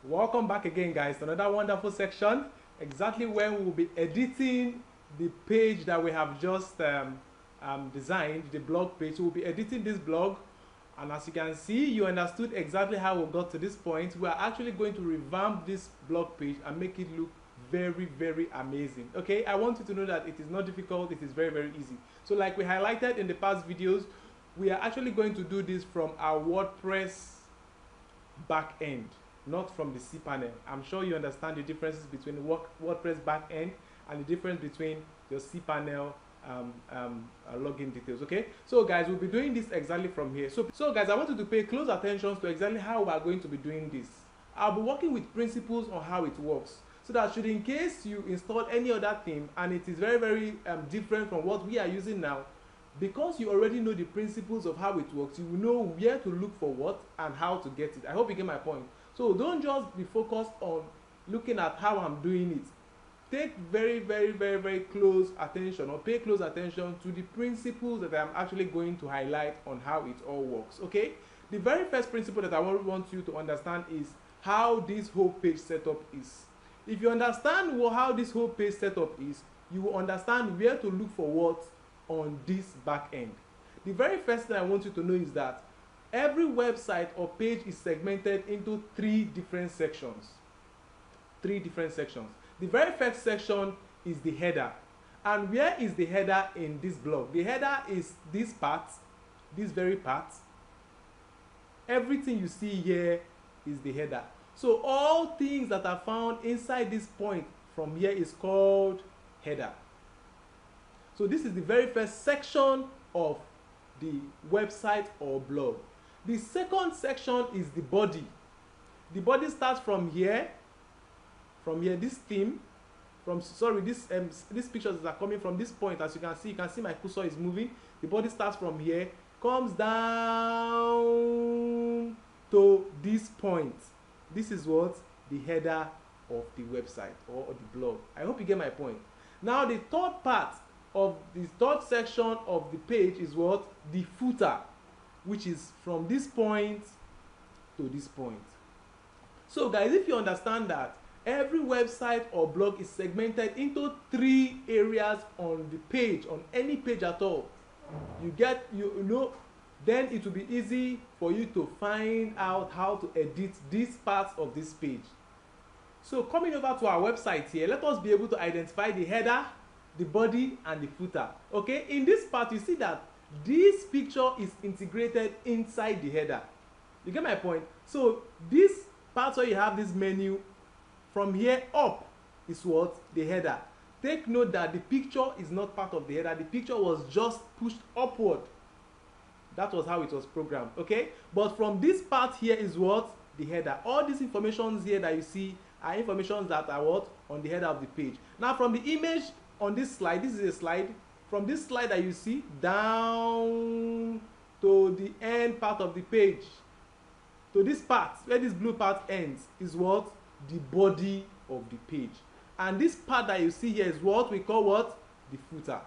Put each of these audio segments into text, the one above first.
Welcome back again, guys, to another wonderful section, exactly where we will be editing the page that we have just designed, the blog page. We'll be editing this blog, and as you can see, you understood exactly how we got to this point. We are actually going to revamp this blog page and make it look very, very amazing. Okay, I want you to know that it is not difficult, it is very, very easy. So like we highlighted in the past videos, we are actually going to do this from our WordPress back end, not from the cPanel. I'm sure you understand the differences between WordPress backend and the difference between your cPanel login details. Okay, so guys, we'll be doing this exactly from here. So guys, I want you to pay close attention to exactly how we are going to be doing this. I'll be working with principles on how it works, so that should in case you install any other theme and it is very, very different from what we are using now, because you already know the principles of how it works, you will know where to look for what and how to get it. I hope you get my point. So don't just be focused on looking at how I'm doing it. Take very, very, very, very close attention, or pay close attention to the principles that I'm actually going to highlight on how it all works. Okay, the very first principle that I want you to understand is how this whole page setup is. If you understand how this whole page setup is, you will understand where to look for what on this back end. The very first thing I want you to know is that every website or page is segmented into three different sections. The very first section is the header. And where is the header in this blog? The header is this part, this very part. Everything you see here is the header. So all things that are found inside this point from here is called header. So this is the very first section of the website or blog. The second section is the body. The body starts from here, this theme, these pictures that are coming from this point. As you can see my cursor is moving. The body starts from here, comes down to this point. This is what the header of the website or the blog. I hope you get my point. Now the third part of the third section of the page is what? The footer, which is from this point to this point. So guys, if you understand that every website or blog is segmented into three areas on the page, on any page at all, then it will be easy for you to find out how to edit these parts of this page. So coming over to our website here, let us be able to identify the header, the body, and the footer. Okay, in this part you see that this picture is integrated inside the header. You get my point? So this part where you have this menu, from here up is what? The header. Take note that the picture is not part of the header. The picture was just pushed upward. That was how it was programmed. Okay, but from this part here is what? The header. All these informations here that you see are informations that are what? On the header of the page. Now from the image on this slide, this is a slide. From this slide that you see down to the end part of the page, to this part where this blue part ends, is what? The body of the page. And this part that you see here is what we call what? The footer.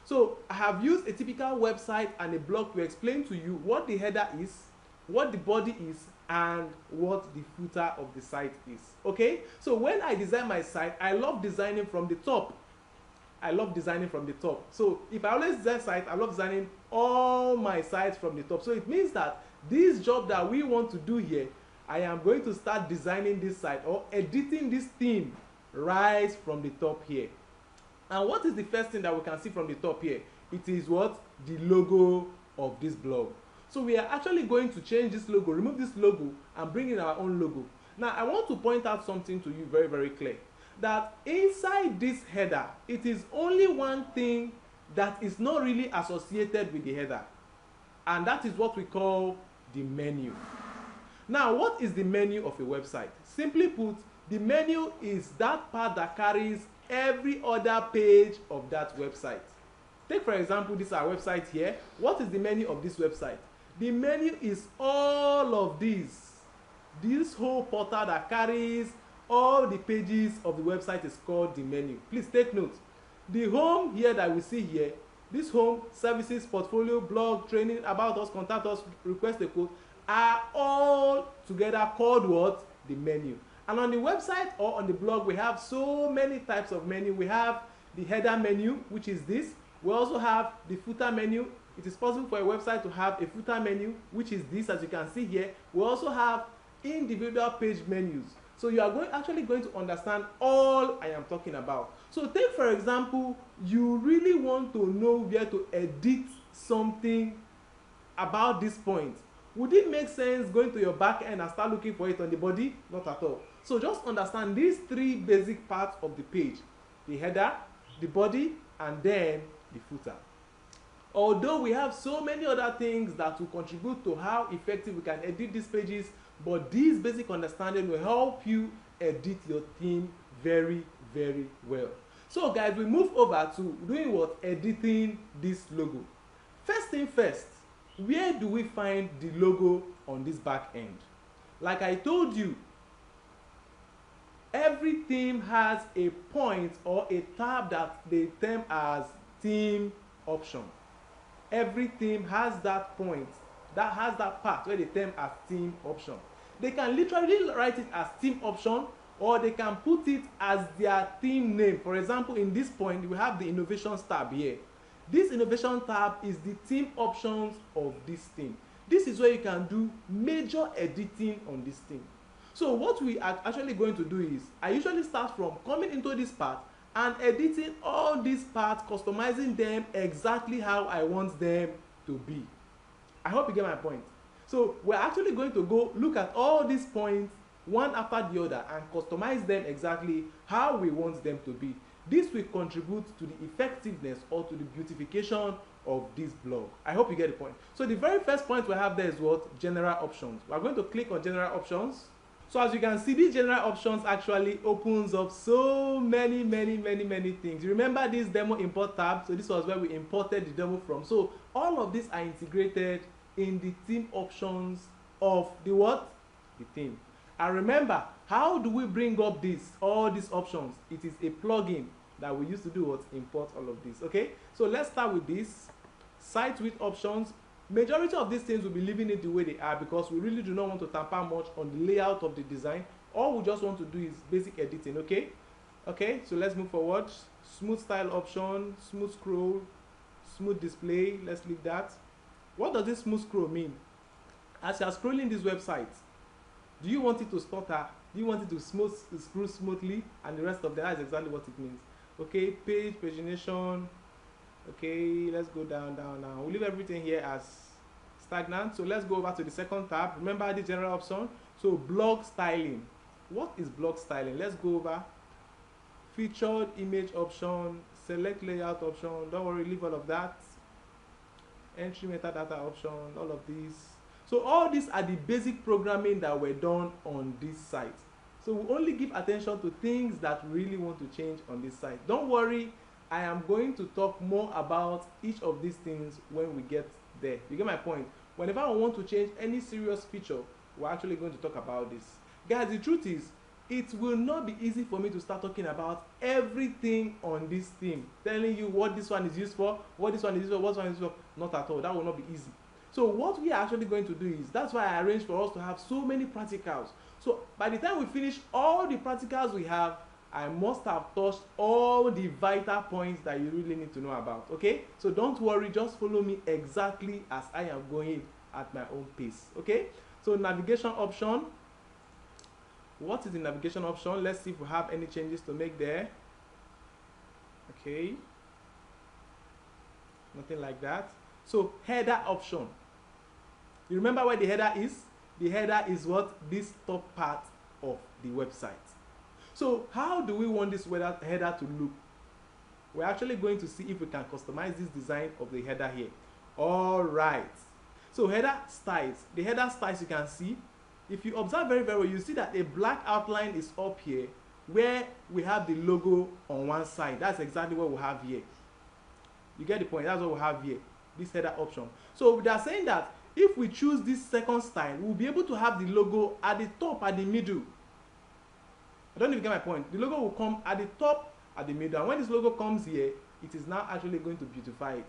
So I have used a typical website and a blog to explain to you what the header is, what the body is, and what the footer of the site is. Okay, so when I design my site, I love designing from the top. So if I always design site, I love designing all my sites from the top. So it means that this job that we want to do here, I am going to start designing this site or editing this theme right from the top here. And what is the first thing that we can see from the top here? It is what? The logo of this blog. So we are actually going to change this logo, remove this logo, and bring in our own logo. Now I want to point out something to you very, very clear. That inside this header, it is only one thing that is not really associated with the header, and that is what we call the menu. Now what is the menu of a website? Simply put, the menu is that part that carries every other page of that website. Take for example this our website here. What is the menu of this website? The menu is all of this whole portal that carries all the pages of the website is called the menu. Please take note. The home here that we see here, this home, services, portfolio, blog, training, about us, contact us, request a quote, are all together called what? the menu. And on the website or on the blog, we have so many types of menu. We have the header menu, which is this. We also have the footer menu. It is possible for a website to have a footer menu, which is this, as you can see here. We also have individual page menus. So you are actually going to understand all I am talking about. So take, for example, you really want to know where to edit something about this point. Would it make sense going to your back end and start looking for it on the body? Not at all. So just understand these three basic parts of the page: the header, the body, and then the footer. Although we have so many other things that will contribute to how effective we can edit these pages, but this basic understanding will help you edit your theme very, very well. So guys, we move over to doing what? Editing this logo. First thing first, where do we find the logo on this back end? Like I told you, every theme has a point or a tab that they term as theme option. Every theme has that point, that has that part where they term as theme option. They can literally write it as theme option, or they can put it as their theme name. For example, in this point, we have the innovations tab here. This innovation tab is the theme options of this theme. This is where you can do major editing on this theme. So what we are actually going to do is, I usually start from coming into this part and editing all these parts, customizing them exactly how I want them to be. I hope you get my point. So we're actually going to go look at all these points one after the other and customize them exactly how we want them to be. This will contribute to the effectiveness or to the beautification of this blog. I hope you get the point. So the very first point we have there is what? General options. We're going to click on general options. So as you can see, these general options actually opens up so many things. You remember this demo import tab? So this was where we imported the demo from. So all of these are integrated in the theme options of the what? The theme. And remember, how do we bring up all these options? It is a plugin that we use to do what? Import all of this. Okay, so let's start with this site width options. Majority of these things will be leaving it the way they are because we really do not want to tamper much on the layout of the design. All we just want to do is basic editing. Okay, so let's move forward. Smooth style option, smooth scroll, smooth display. Let's leave that. What does this smooth scroll mean? As you are scrolling this website, do you want it to stutter? Do you want it to scroll smoothly? And the rest of that is exactly what it means. Okay, page, pagination. Okay, let's go down now. We'll leave everything here as stagnant. So let's go over to the second tab. Remember the general option. So blog styling. What is blog styling? Let's go over. Featured image option, select layout option. Don't worry, leave all of that. Entry metadata option, all of these. So all these are the basic programming that were done on this site. So we only give attention to things that we really want to change on this site. Don't worry, I am going to talk more about each of these things when we get there. You get my point? Whenever I want to change any serious feature, we're actually going to talk about this. Guys, the truth is, it will not be easy for me to start talking about everything on this theme, telling you what this one is used for, what this one is used for, what this one is used for. Not at all. That will not be easy. So what we are actually going to do is, that's why I arranged for us to have so many practicals. So by the time we finish all the practicals we have, I must have touched all the vital points that you really need to know about. Okay, so don't worry, just follow me exactly as I am going at my own pace. Okay, so navigation option. What is the navigation option? Let's see if we have any changes to make there. Okay, nothing like that. So header option. You remember where the header is? The header is what? This top part of the website. So how do we want this header to look? We're actually going to see if we can customize this design of the header here. All right. So header styles. The header styles, you can see, if you observe very well, you see that a black outline is up here where we have the logo on one side. That's exactly what we have here. You get the point? That's what we have here, this header option. So they are saying that if we choose this second style, we'll be able to have the logo at the top, at the middle. I don't even get my point. The logo will come at the top, at the middle, and when this logo comes here, it is now actually going to beautify it.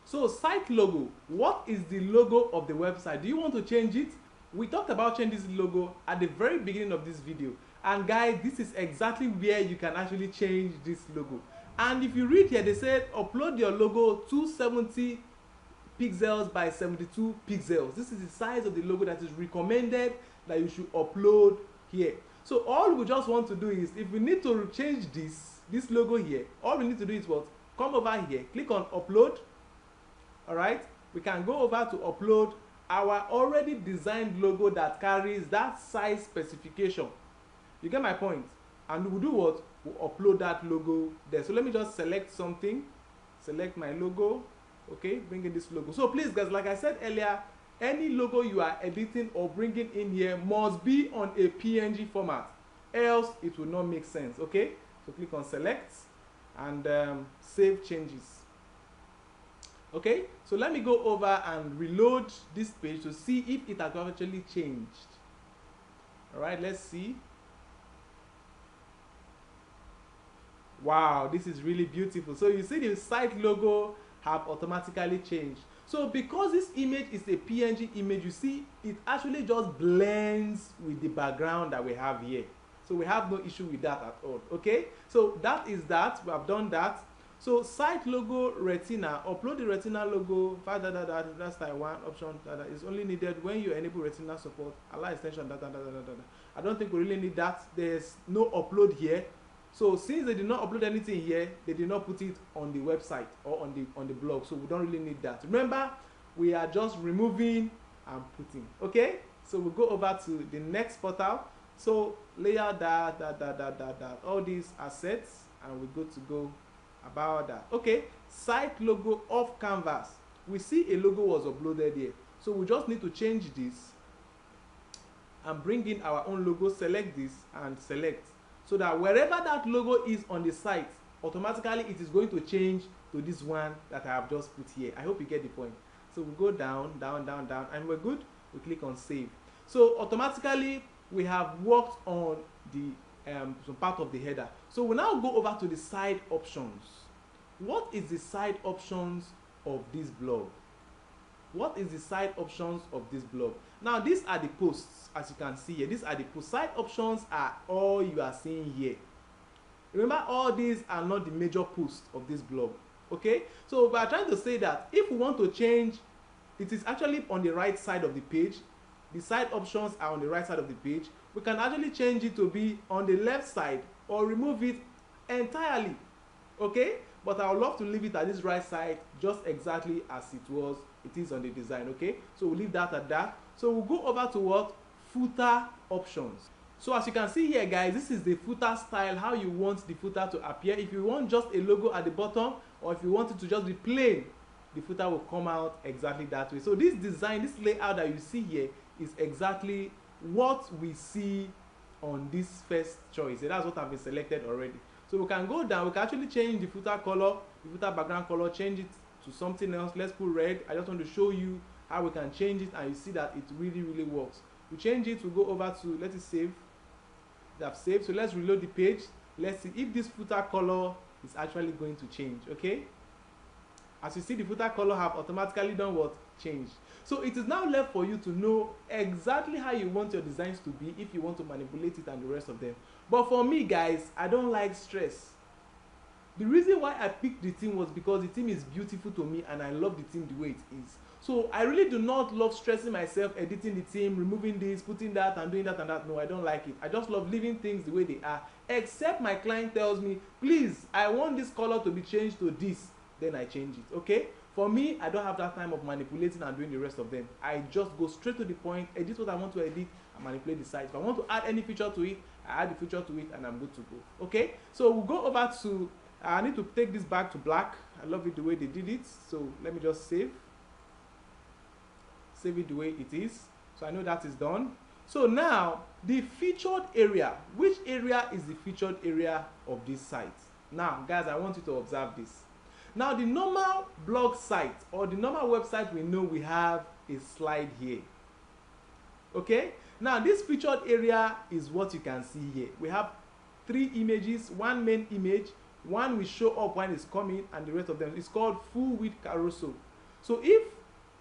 So site logo, what is the logo of the website? Do you want to change it? We talked about changing this logo at the very beginning of this video, and guys, this is exactly where you can actually change this logo. And if you read here, they said upload your logo 270 pixels by 72 pixels. This is the size of the logo that is recommended that you should upload here. So all we just want to do is, if we need to change this logo here, all we need to do is what? Come over here, click on upload. All right, we can go over to upload our already designed logo that carries that size specification. You get my point? And we'll do what? We'll upload that logo there. So let me just select something, select my logo. Okay, bring in this logo. So please guys, like I said earlier, any logo you are editing or bringing in here must be on a PNG format, else it will not make sense. Okay, so click on select and save changes. Okay, so let me go over and reload this page to see if it has actually changed. All right, let's see. Wow, this is really beautiful. So you see the site logo have automatically changed. So because this image is a PNG image, you see it actually just blends with the background that we have here. So we have no issue with that at all. Okay, so that is that. We have done that. So site logo retina, upload the retina logo. That's type 1 option that is only needed when you enable retina support. Allow extension data. I don't think we really need that. There's no upload here. So since they did not upload anything here, they did not put it on the website or on the blog. So we don't really need that. Remember, we are just removing and putting. Okay, so we'll go over to the next portal. So layout that all these assets, and we're good to go about that. Okay, site logo off canvas. We see a logo was uploaded here, so we just need to change this and bring in our own logo. Select this and select, so that wherever that logo is on the site, automatically it is going to change to this one that I have just put here. I hope you get the point. So we go down, and we're good. We click on save. So automatically we have worked on the some part of the header. So we now go over to the side options. What is the side options of this blog? What is the side options of this blog? Now these are the posts, as you can see here. These are the posts. Side options are all you are seeing here. Remember, all these are not the major posts of this blog. Okay, so we are trying to say that if we want to change, it is actually on the right side of the page. The side options are on the right side of the page. We can actually change it to be on the left side or remove it entirely. Okay, but I would love to leave it at this right side, just exactly as it is on the design. Okay, so we'll leave that at that. So we'll go over to what? Footer options. So as you can see here guys, this is the footer style, how you want the footer to appear. If you want just a logo at the bottom, or if you want it to just be plain, the footer will come out exactly that way. So this design, this layout that you see here is exactly what we see on this first choice. So that's what I've been selected already. So we can go down, we can actually change the footer color, the footer background color, change it to something else. Let's put red. I just want to show you how we can change it, and you see that it really works. We change it, we go over to, let it save. They have saved. So let's reload the page. Let's see if this footer color is actually going to change. Okay, as you see, the footer color have automatically done what? Changed. So it is now left for you to know exactly how you want your designs to be, if you want to manipulate it and the rest of them. But for me guys, I don't like stress. The reason why I picked the theme was because the theme is beautiful to me and I love the theme the way it is. So I really do not love stressing myself, editing the theme, removing this, putting that and doing that and that. No, I don't like it. I just love leaving things the way they are, except my client tells me, please, I want this color to be changed to this, then I change it. Okay, for me, I don't have that time of manipulating and doing the rest of them. I just go straight to the point, edit what I want to edit, and manipulate the site. If I want to add any feature to it, I add the feature to it, and I'm good to go. Okay, so we'll go over to, I need to take this back to black. I love it the way they did it. So let me just save it the way it is. So I know that is done. So now the featured area, which area is the featured area of this site? Now guys, I want you to observe this. Now the normal blog site or the normal website, we know we have a slide here. Okay, now this featured area is what you can see here. We have 3 images, one main image, one will show up when it's coming, and the rest of them is called full width carousel. So if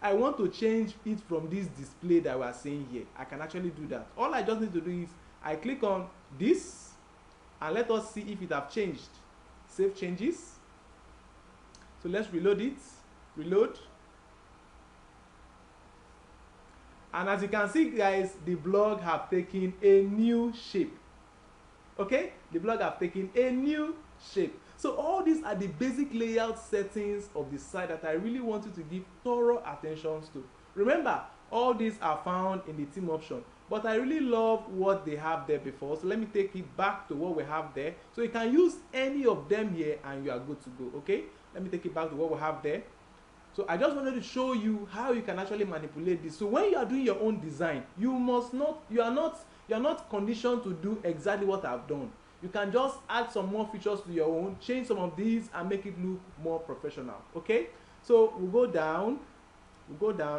I want to change it from this display that we are seeing here, I can actually do that. All I just need to do is I click on this and let us see if it have changed. Save changes. So let's reload it. Reload. And as you can see, guys, the blog have taken a new shape. Okay, the blog have taken a new shape. So all these are the basic layout settings of the site that I really want you to give thorough attention to. Remember, all these are found in the theme option, but I really love what they have there before. So let me take it back to what we have there. So you can use any of them here and you are good to go. Okay, let me take it back to what we have there. So I just wanted to show you how you can actually manipulate this. So when you are doing your own design, you are not conditioned to do exactly what I've done. You can just add some more features to your own, change some of these and make it look more professional. Okay, so we'll go down.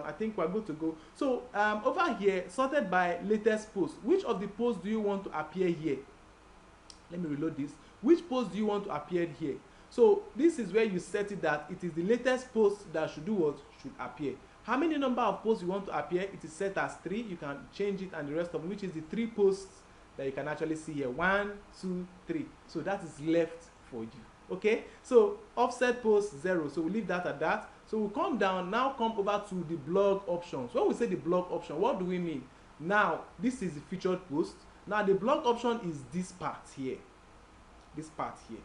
I think we're good to go. So over here, sorted by latest post, which of the posts do you want to appear here? Let me reload this. Which post do you want to appear here? So this is where you set it that it is the latest post that should do what? Should appear. How many number of posts you want to appear? It is set as 3. You can change it and the rest of it, which is the 3 posts that you can actually see here. 1, 2, 3. So that is left for you. Okay, so offset post 0. So we leave that at that. So we'll come down, now come over to the blog options. When we say the blog option, what do we mean? Now this is the featured post. Now the blog option is this part here. This part here.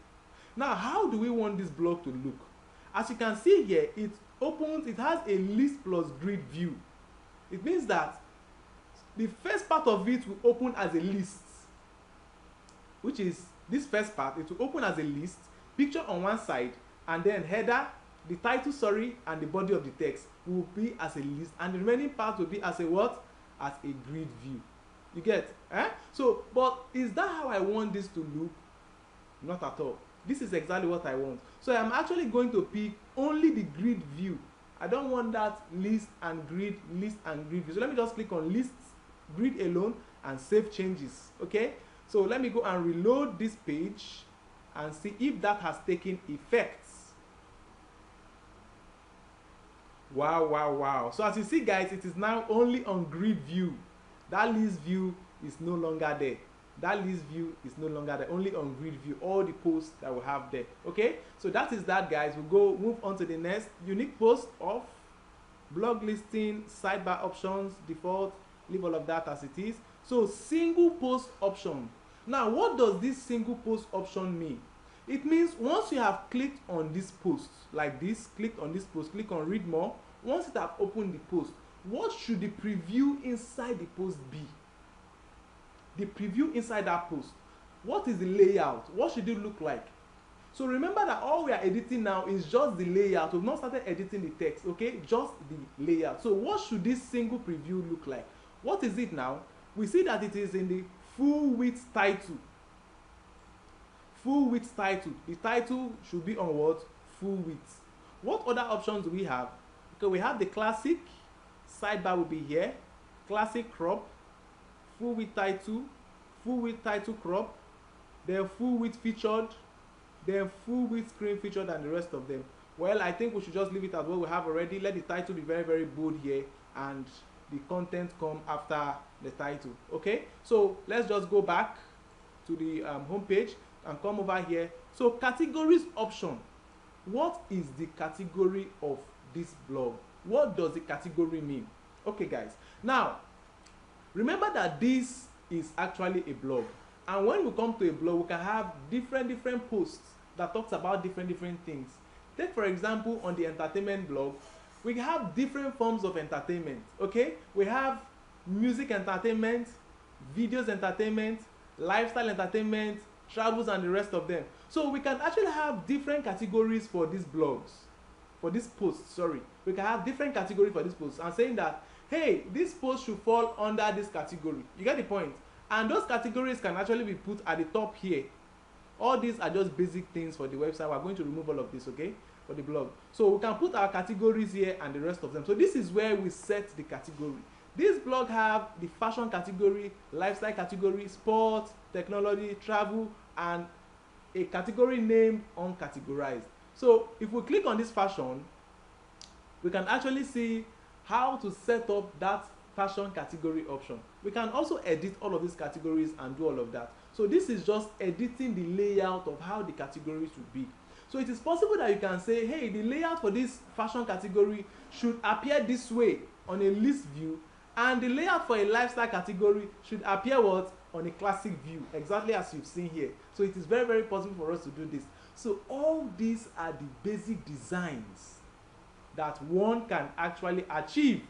Now how do we want this blog to look? As you can see here, it has a list plus grid view. It means that the first part of it will open as a list, which is this first part. It will open as a list, picture on one side, and then header, the title, and the body of the text will be as a list, and the remaining part will be as a what? As a grid view. You get? So, but is that how I want this to look? Not at all. This is exactly what I want. So I'm actually going to pick only the grid view. I don't want that list and grid view. So let me just click on lists, grid alone, and save changes. Okay, so let me go and reload this page and see if that has taken effect. Wow. So as you see, guys, it is now only on grid view. That list view is no longer there. Only on grid view, all the posts that we have there. Okay, so that is that, guys. We'll move on to the next. Unique post off, blog listing, sidebar options, default, leave all of that as it is. So single post option. Now what does this single post option mean? It means once you have clicked on this post like this, click on this post, click on read more. Once it have opened the post, what should the preview inside the post be? The preview inside that post, what is the layout? What should it look like? So remember that all we are editing now is just the layout. We've not started editing the text. Okay, just the layout. So what should this single preview look like? What is it now? We see that it is in the full width title. Full width title. The title should be on what? Full width. What other options do we have? Okay, we have the classic. Sidebar will be here. Classic crop. Full width title crop, then full width featured, then full width screen featured, and the rest of them. Well, I think we should just leave it as what we have already. Let the title be very, very bold here, and the content come after the title. Okay, so let's just go back to the home page and come over here. So categories option. What is the category of this blog? What does the category mean? Okay, guys, now remember that this is actually a blog, and when we come to a blog, we can have different posts that talks about different things. Take for example, on the entertainment blog, we have different forms of entertainment. Okay, we have music entertainment, videos entertainment, lifestyle entertainment, travels, and the rest of them. So we can actually have different categories for these blogs, for this post. Sorry, we can have different categories for this post, and saying that, hey, this post should fall under this category. You get the point? And those categories can actually be put at the top here. All these are just basic things for the website. We're going to remove all of this, okay, for the blog. So we can put our categories here and the rest of them. So this is where we set the category. This blog have the fashion category, lifestyle category, sport, technology, travel, and a category named uncategorized. So if we click on this fashion, we can actually see how to set up that fashion category option. We can also edit all of these categories and do all of that. So this is just editing the layout of how the category should be. So it is possible that you can say, hey, the layout for this fashion category should appear this way on a list view, and the layout for a lifestyle category should appear what? On a classic view, exactly as you've seen here. So it is very, very possible for us to do this. So all these are the basic designs that one can actually achieve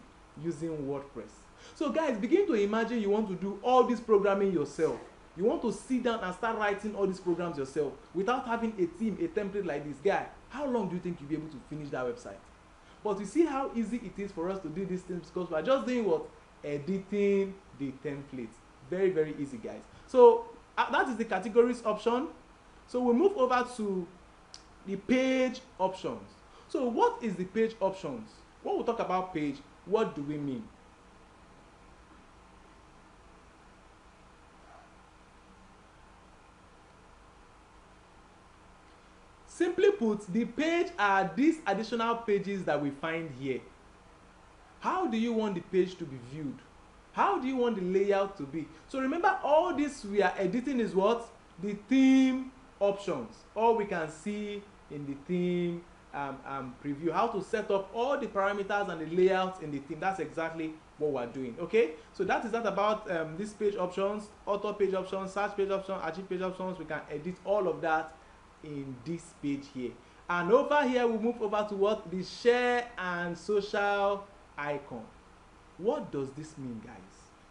using WordPress. So guys, begin to imagine you want to do all this programming yourself. You want to sit down and start writing all these programs yourself without having a team, a template like this guy. How long do you think you'll be able to finish that website? But you see how easy it is for us to do these things, because we are just doing what? Editing the template. Very, very easy, guys. So that is the categories option. So we'll move over to the page options. So what is the page options? When we talk about page, what do we mean? Simply put, the page are these additional pages that we find here. How do you want the page to be viewed? How do you want the layout to be? So remember, all this we are editing is what? The theme options. All we can see in the theme preview, how to set up all the parameters and the layouts in the theme. That's exactly what we're doing. Okay, so that is that about this page options, auto page options, search page options, achieve page options. We can edit all of that in this page here. And over here we move over to what? The share and social icon. What does this mean, guys?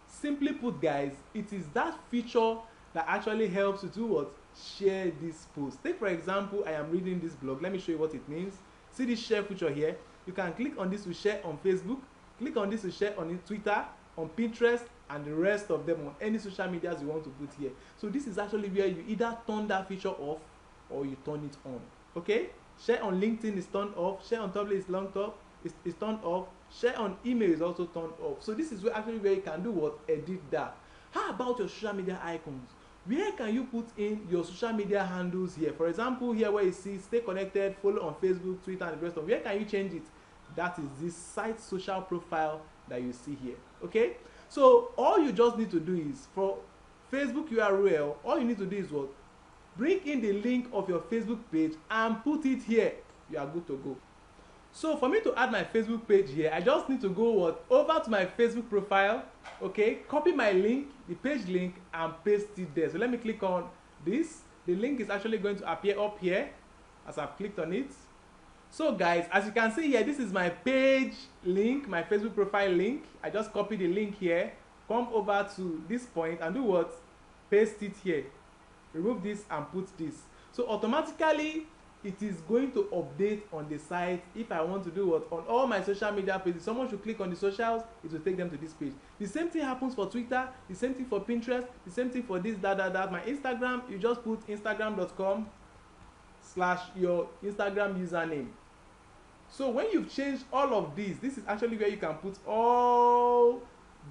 Simply put, guys, it is that feature that actually helps you to what? Share this post. Take for example, I am reading this blog. Let me show you what it means. See this share feature here. You can click on this to share on Facebook, click on this to share on Twitter, on Pinterest, and the rest of them on any social medias you want to put here. So this is actually where you either turn that feature off or you turn it on. Okay, share on LinkedIn is turned off, share on Tumblr is turned off, share on email is also turned off. So this is actually where you can do what? Edit that. How about your social media icons? Where can you put in your social media handles here? For example, here where you see stay connected, follow on Facebook, Twitter, and the rest of them. Where can you change it? That is this site social profile that you see here. Okay, so all you just need to do is, for Facebook URL, all you need to do is what? Bring in the link of your Facebook page and put it here. You are good to go. So for me to add my Facebook page here, I just need to go what? Over to my Facebook profile, okay, copy my link, the page link, and paste it there. So let me click on this. The link is actually going to appear up here as I've clicked on it. So guys, as you can see here, this is my page link, my Facebook profile link. I just copy the link here, come over to this point and do what? Paste it here. Remove this and put this. So automatically it is going to update on the site. If I want to do what? On all my social media pages, someone should click on the socials, it will take them to this page. The same thing happens for Twitter, the same thing for Pinterest, the same thing for this, that. My Instagram, you just put instagram.com/ your Instagram username. So when you've changed all of these, this is actually where you can put all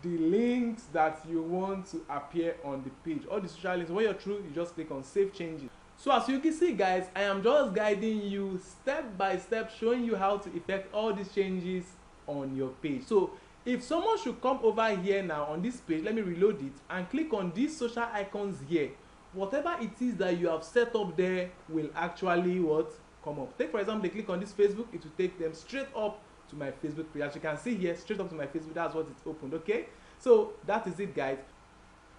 the links that you want to appear on the page, all the social links. When you're through, you just click on save changes. So as you can see, guys, I am just guiding you step by step, showing you how to effect all these changes on your page. So if someone should come over here now on this page, let me reload it and click on these social icons here. Whatever it is that you have set up there will actually what? Come up. Take for example, they click on this Facebook, it will take them straight up to my Facebook page. As you can see here, straight up to my Facebook, that's what it's opened. Okay, so that is it, guys.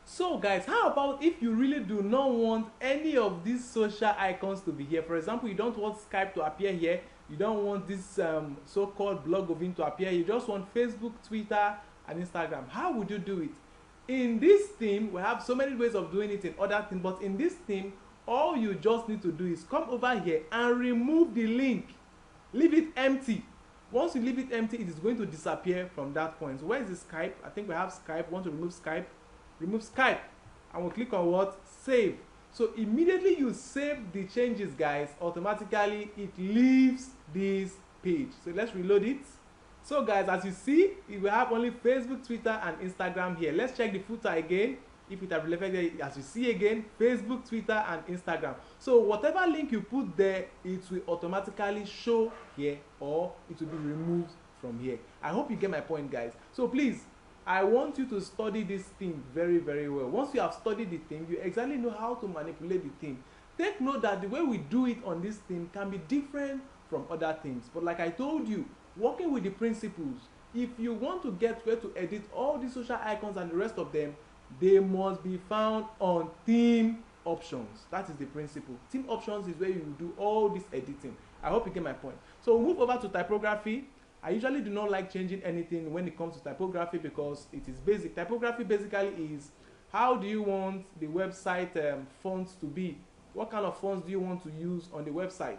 So guys, how about if you really do not want any of these social icons to be here? For example, you don't want Skype to appear here, you don't want this so-called Blogovin to appear, you just want Facebook, Twitter, and Instagram. How would you do it? In this theme, we have so many ways of doing it in other things, but in this theme, all you just need to do is come over here and remove the link. Leave it empty. Once you leave it empty, it is going to disappear from that point. So where is the Skype? I think we have Skype. Want to remove Skype? Remove Skype. And we'll click on what? Save. So immediately you save the changes, guys, automatically it leaves this page. So let's reload it. So guys, as you see, we have only Facebook, Twitter, and Instagram here. Let's check the footer again. If it have reflected, as you see again, Facebook, Twitter, and Instagram. So whatever link you put there, it will automatically show here, or it will be removed from here. I hope you get my point, guys. So please, I want you to study this thing very, very well. Once you have studied the thing, you exactly know how to manipulate the thing. Take note that the way we do it on this thing can be different from other things. But like I told you, working with the principles, if you want to get where to edit all the social icons and the rest of them, they must be found on theme options. That is the principle. Theme options is where you do all this editing. I hope you get my point. So we'll move over to typography. I usually do not like changing anything when it comes to typography because it is basic. Typography basically is how do you want the website fonts to be? What kind of fonts do you want to use on the website?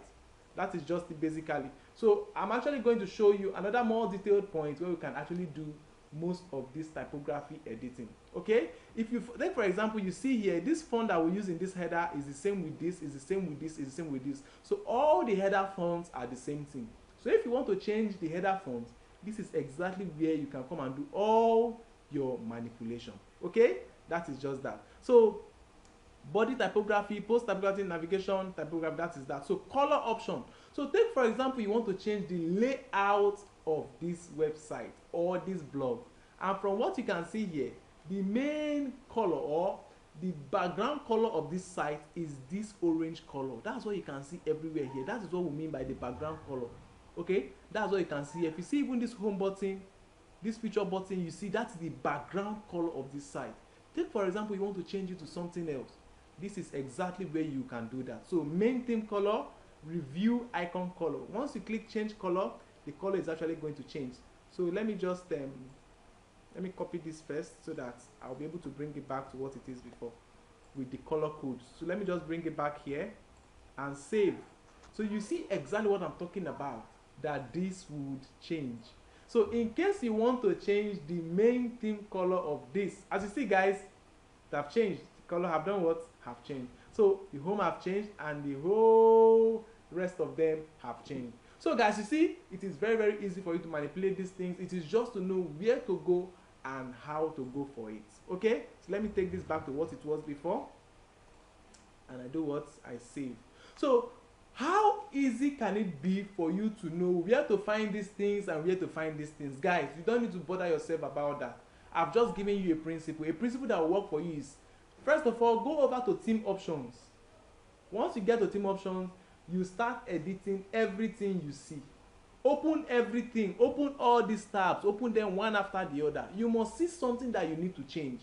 That is just it basically. So I'm actually going to show you another more detailed point where we can actually do most of this typography editing. Okay, if you like, for example, you see here this font that we use in this header is the same with this, is the same with this, is the same with this. So all the header fonts are the same thing. So if you want to change the header font, this is exactly where you can come and do all your manipulation. Okay, that is just that. So body typography, post typography, navigation typography, that is that. So color option. So take for example, you want to change the layout of this website or this blog, and from what you can see here, the main color or the background color of this site is this orange color. That's what you can see everywhere here. That is what we mean by the background color. Okay, that's what you can see. If you see even this home button, this feature button, you see that's the background color of this site. Take for example, you want to change it to something else. This is exactly where you can do that. So main theme color, review icon color. Once you click change color, the color is actually going to change. So let me just let me copy this first so that I'll be able to bring it back to what it is before with the color code. So let me just bring it back here and save. So you see exactly what I'm talking about, that this would change. So in case you want to change the main theme color of this, as you see guys, they have changed. The color have done what? Have changed. So the home have changed and the whole rest of them have changed. So guys, you see, it is very, very easy for you to manipulate these things. It is just to know where to go and how to go for it. Okay, so let me take this back to what it was before, and I do what? I save. So how easy can it be for you to know where to find these things and where to find these things? Guys, you don't need to bother yourself about that. I've just given you a principle. A principle that will work for you is, first of all, go over to theme options. Once you get to theme options, you start editing everything you see. Open everything, open all these tabs, open them one after the other. You must see something that you need to change.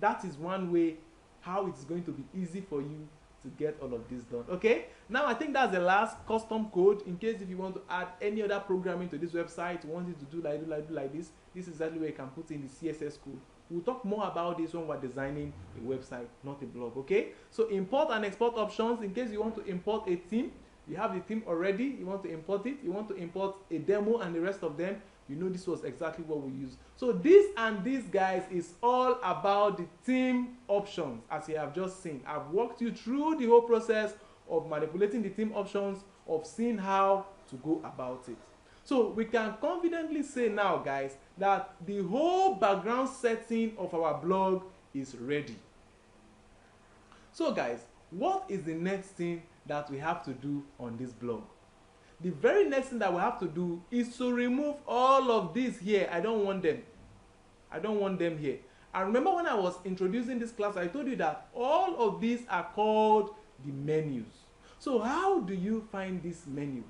That is one way how it's going to be easy for you to get all of this done. Okay, now I think that's the last custom code. In case if you want to add any other programming to this website, you want it to do like this, this is exactly where you can put in the CSS code. We'll talk more about this when we're designing a website, not a blog. Okay, so import and export options. In case you want to import a theme, you have the theme already, you want to import it, you want to import a demo and the rest of them, you know this was exactly what we use. So this and this, guys, is all about the theme options. As you have just seen, I've walked you through the whole process of manipulating the theme options, of seeing how to go about it. So we can confidently say now, guys, that the whole background setting of our blog is ready. So guys, what is the next thing that we have to do on this blog? The very next thing that we have to do is to remove all of these here. I don't want them. I don't want them here. And remember when I was introducing this class, I told you that all of these are called the menus. So how do you find this menu?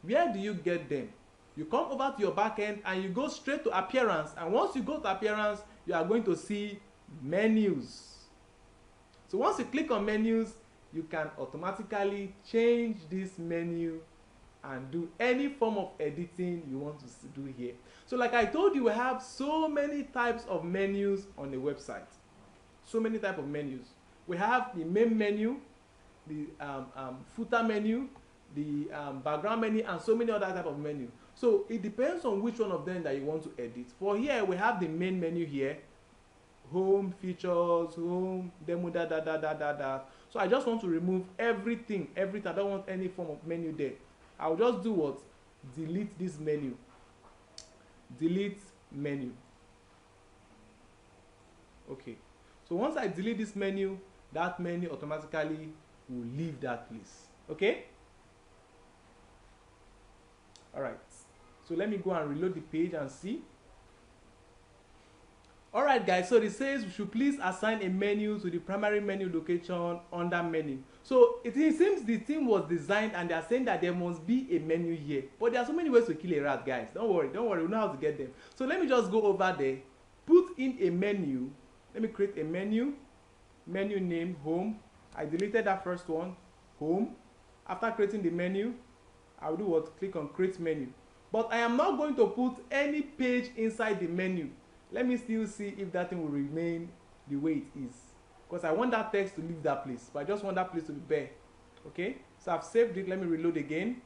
Where do you get them? You come over to your backend and you go straight to appearance. And once you go to appearance, you are going to see menus. So once you click on menus, you can automatically change this menu and do any form of editing you want to do here. So like I told you, we have so many types of menus on the website. So many types of menus. We have the main menu, the footer menu, the background menu, and so many other types of menu. So it depends on which one of them that you want to edit. For here, we have the main menu here. Home, features, home, demo, So I just want to remove everything. I don't want any form of menu there. I'll just do what? Delete this menu. Delete menu. Okay. So once I delete this menu, that menu automatically will leave that place. Okay? Alright. So let me go and reload the page and see. Alright guys, so it says we should please assign a menu to the primary menu location under menu. So it seems the theme was designed and they are saying that there must be a menu here. But there are so many ways to kill a rat, guys. Don't worry, we know how to get them. So let me just go over there, put in a menu. Let me create a menu. Menu name, home. I deleted that first one, home. After creating the menu, I'll do what? Click on create menu. But I am not going to put any page inside the menu. Let me still see if that thing will remain the way it is, because I want that text to leave that place, but I just want that place to be bare. Okay, so I've saved it. Let me reload again.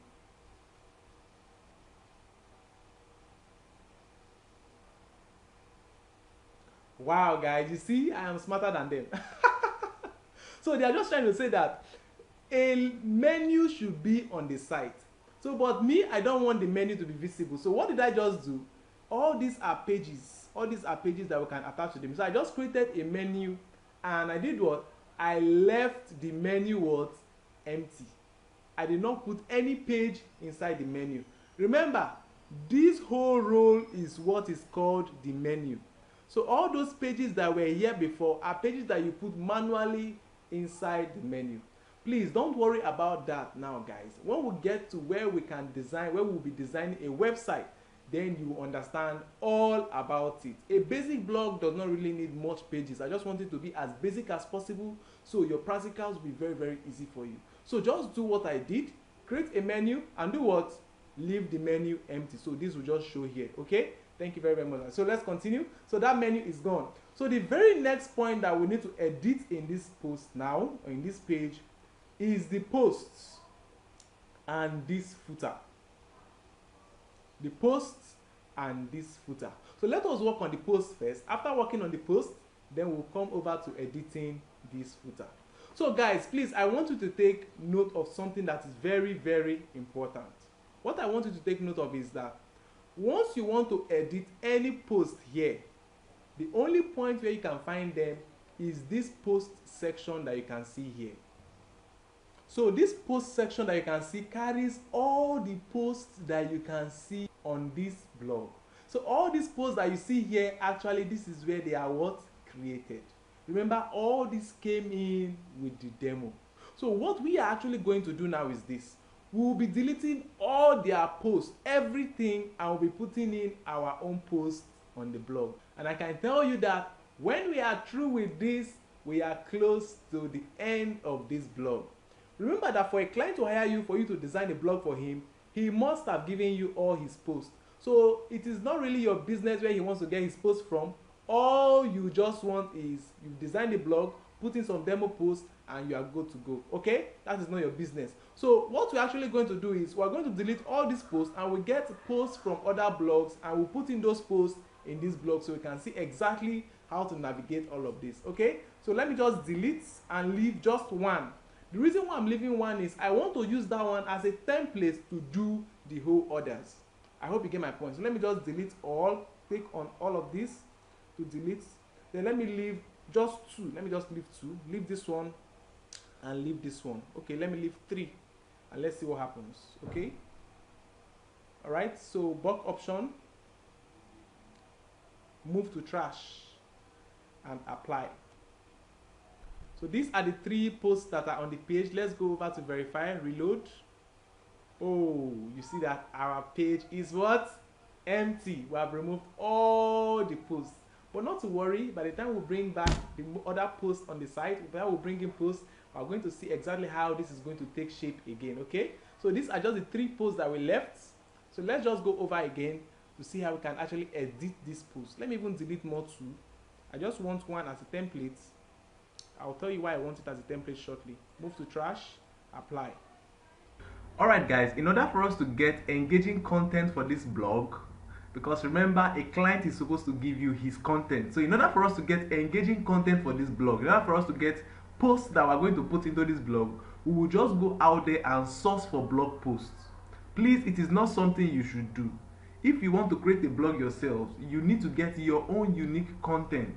Wow guys, you see I am smarter than them. So they are just trying to say that a menu should be on the site. So but me, I don't want the menu to be visible. So what did I just do? All these are pages that we can attach to them. So I just created a menu and I did what? I left the menu what? Empty. I did not put any page inside the menu. Remember, this whole row is what is called the menu. So all those pages that were here before are pages that you put manually inside the menu. Please don't worry about that now, guys. When we get to where we can design, where we'll be designing a website, then you understand all about it. A basic blog does not really need much pages. I just want it to be as basic as possible so your practicals will be very, very easy for you. So just do what I did, create a menu and do what? Leave the menu empty. So this will just show here, okay? Thank you very, very much. So let's continue. So that menu is gone. So the very next point that we need to edit in this post now, or in this page, is the posts and this footer. The post and this footer. So let us work on the post first. After working on the post, then we'll come over to editing this footer. So guys, please, I want you to take note of something that is very, very important. What I want you to take note of is that once you want to edit any post here, the only point where you can find them is this post section that you can see here. So this post section that you can see carries all the posts that you can see on this blog. So all these posts that you see here, actually this is where they are what? Created. Remember, all this came in with the demo. So what we are actually going to do now is this. We will be deleting all their posts, everything, and we'll be putting in our own posts on the blog. And I can tell you that when we are through with this, we are close to the end of this blog. Remember that for a client to hire you, for you to design a blog for him, he must have given you all his posts. So it is not really your business where he wants to get his posts from. All you just want is you design the blog, put in some demo posts, and you are good to go. Okay, that is not your business. So what we're actually going to do is we're going to delete all these posts and we get posts from other blogs and we'll put in those posts in this blog so we can see exactly how to navigate all of this. Okay, so let me just delete and leave just one. The reason why I'm leaving one is I want to use that one as a template to do the whole others. I hope you get my point. So let me just delete all, click on all of this to delete. Then let me leave just two. Let me just leave two. Leave this one and leave this one. Okay, let me leave three and let's see what happens. Okay. All right. So bulk option, move to trash and apply. So these are the three posts that are on the page. Let's go over to verify, reload. Oh, you see that our page is what? Empty. We have removed all the posts. But not to worry, by the time we bring back the other posts on the site, when we bring in posts, we're going to see exactly how this is going to take shape again, okay? So these are just the three posts that we left. So let's just go over again to see how we can actually edit this post. Let me even delete more too. I just want one as a template. I'll tell you why I want it as a template shortly. Move to trash, apply. Alright guys, in order for us to get engaging content for this blog, because remember, a client is supposed to give you his content. So in order for us to get engaging content for this blog, in order for us to get posts that we're going to put into this blog, we will just go out there and source for blog posts. Please, it is not something you should do. If you want to create a blog yourself, you need to get your own unique content.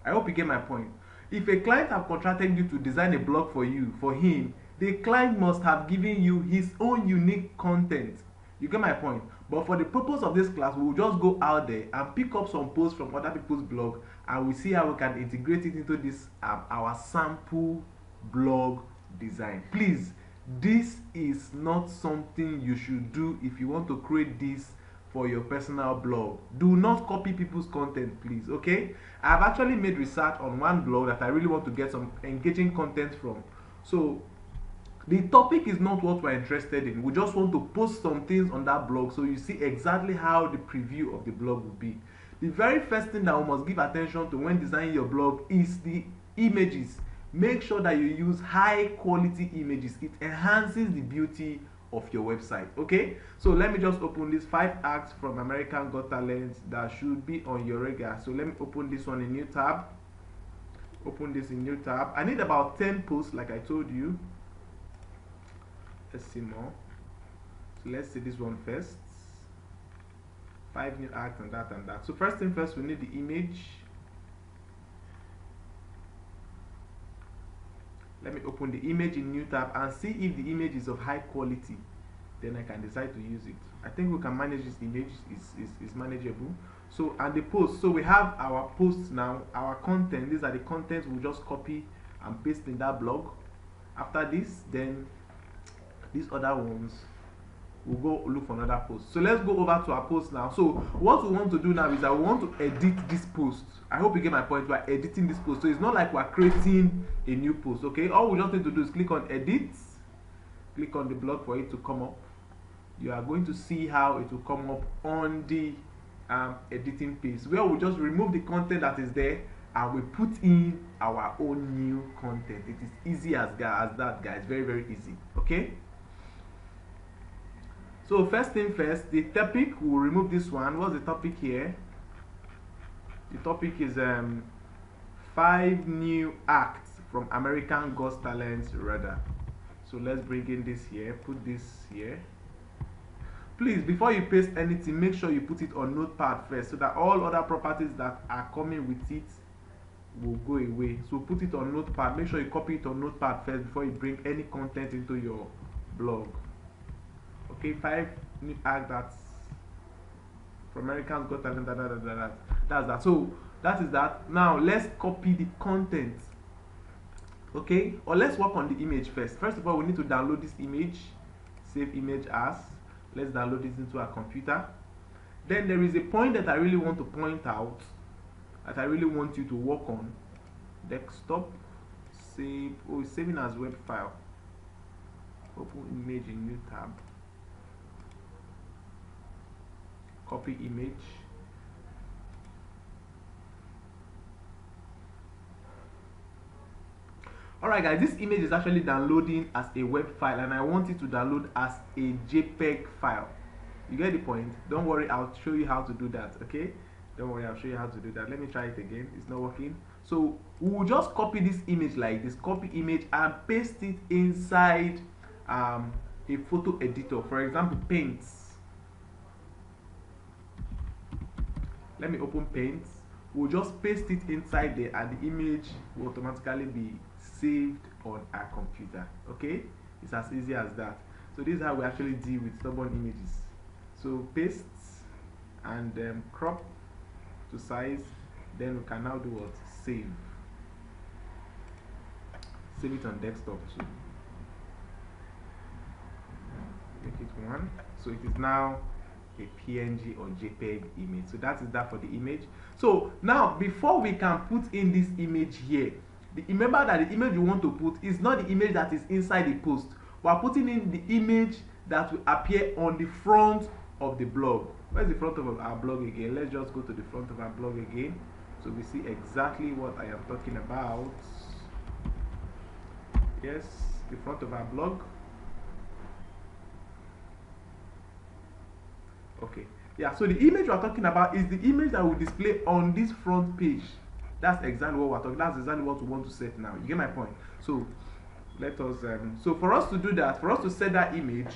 I hope you get my point. If a client have contracted you to design a blog for you, for him, the client must have given you his own unique content. You get my point? But for the purpose of this class, we will just go out there and pick up some posts from other people's blog, and we see how we can integrate it into this our sample blog design. Please, this is not something you should do if you want to create this for your personal blog. Do not copy people's content, please. Okay, I've actually made research on one blog that I really want to get some engaging content from. So the topic is not what we're interested in. We just want to post some things on that blog so you see exactly how the preview of the blog will be. The very first thing that we must give attention to when designing your blog is the images. Make sure that you use high quality images. It enhances the beauty of your website. Okay, so let me just open this 5 acts from American Got Talent that should be on your radar. So let me open this one in new tab. Open this in new tab. I need about 10 posts like I told you. Let's see more. So let's see this one first. 5 new acts and that and that. So first thing first, we need the image. Let me open the image in new tab and see if the image is of high quality. Then I can decide to use it. I think we can manage this image. Is manageable. So, and the post. So we have our posts now, our content. These are the contents we'll just copy and paste in that blog. After this, then these other ones, we'll go look for another post. So let's go over to our post now. So what we want to do now is that we want to edit this post. I hope you get my point. We're editing this post. So it's not like we're creating a new post. Okay, all we just need to do is click on edit, click on the blog for it to come up. You are going to see how it will come up on the editing page, where we just remove the content that is there and we put in our own new content. It is easy as that, guys. Very, very easy. Okay, so first thing first, the topic, we'll remove this one. What's the topic here? The topic is 5 new acts from American Got Talent radar. So let's bring in this here, put this here. Please, before you paste anything, make sure you put it on Notepad first, so that all other properties that are coming with it will go away. So put it on Notepad. Make sure you copy it on Notepad first before you bring any content into your blog. Okay, 5 new acts that's from American Got Talent. That's that. So that is that. Now let's copy the content. Okay, or let's work on the image first. First of all, we need to download this image. Save image as. Let's download this into our computer. Then there is a point that I really want to point out, that I really want you to work on. Desktop, save. Oh, it's saving as web file. Open image in new tab. Copy image. Alright guys, this image is actually downloading as a web file and I want it to download as a JPEG file. You get the point? Don't worry, I'll show you how to do that. Okay, don't worry, I'll show you how to do that. Let me try it again. It's not working. So we will just copy this image like this, copy image and paste it inside a photo editor, for example Paint. Let me open Paint. We'll just paste it inside there and the image will automatically be saved on our computer. Okay, it's as easy as that. So this is how we actually deal with stubborn images. So paste and crop to size, then we can now do what? Save it on desktop too. Make it 1. So it is now a PNG or JPEG image. So that is that for the image. So now before we can put in this image here, remember that the image you want to put is not the image that is inside the post. We are putting in the image that will appear on the front of the blog. Where's the front of our blog again? Let's just go to the front of our blog again, so we see exactly what I am talking about. Yes, the front of our blog. Okay, yeah, so the image we are talking about is the image that will display on this front page. That's exactly what we're talking. That's exactly what we want to set now. You get my point? So let us so for us to do that, for us to set that image,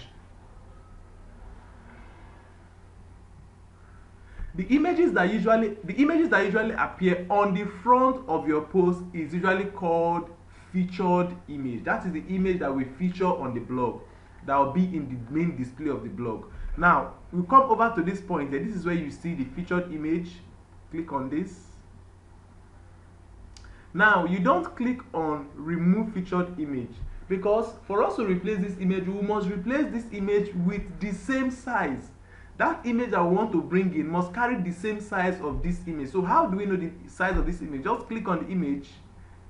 the images that usually appear on the front of your post is usually called featured image. That is the image that we feature on the blog, that will be in the main display of the blog. Now we come over to this point here. This is where you see the featured image. Click on this. Now you don't click on remove featured image, because for us to replace this image, we must replace this image with the same size. That image that we want to bring in must carry the same size of this image. So how do we know the size of this image? Just click on the image.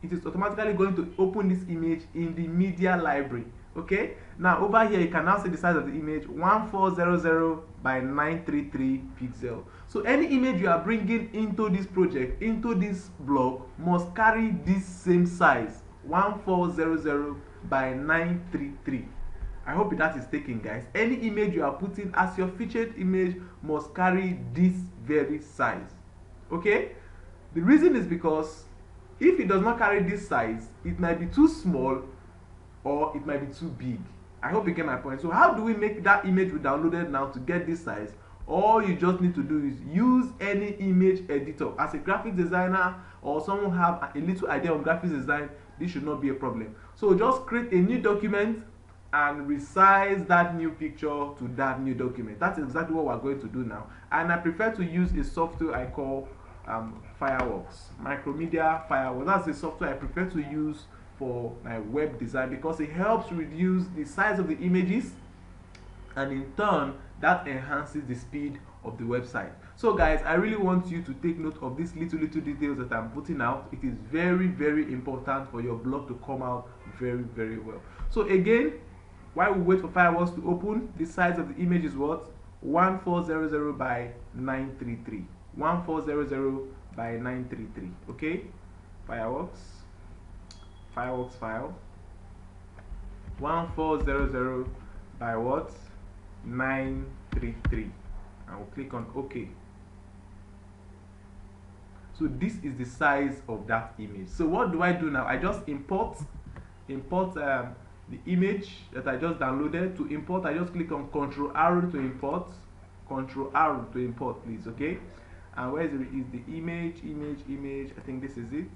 It is automatically going to open this image in the media library. Okay, now over here you can now see the size of the image, 1400 by 933 pixel. So any image you are bringing into this project, into this blog, must carry this same size, 1400 by 933. I hope that is taken, guys. Any image you are putting as your featured image must carry this very size. Okay, the reason is because if it does not carry this size, it might be too small or it might be too big. I hope you get my point. So how do we make that image we downloaded now to get this size? All you just need to do is use any image editor. As a graphic designer or someone who have a little idea of graphics design, this should not be a problem. So just create a new document and resize that new picture to that new document. That's exactly what we're going to do now. And I prefer to use a software I call Fireworks, Micromedia Fireworks. That's the software I prefer to use for my web design, because it helps reduce the size of the images, and in turn that enhances the speed of the website. So guys, I really want you to take note of these little details that I'm putting out. It is very important for your blog to come out very well. So again, while we wait for Fireworks to open, the size of the image is what? 1400 by 933. 1400 by 933. Okay, Fireworks file 1400 by what? 933. I will click on OK. So this is the size of that image. So what do I do now? I just import the image that I just downloaded. To import, I just click on Ctrl+R to import. Ctrl+R to import, please. Okay, and where is the image? I think this is it.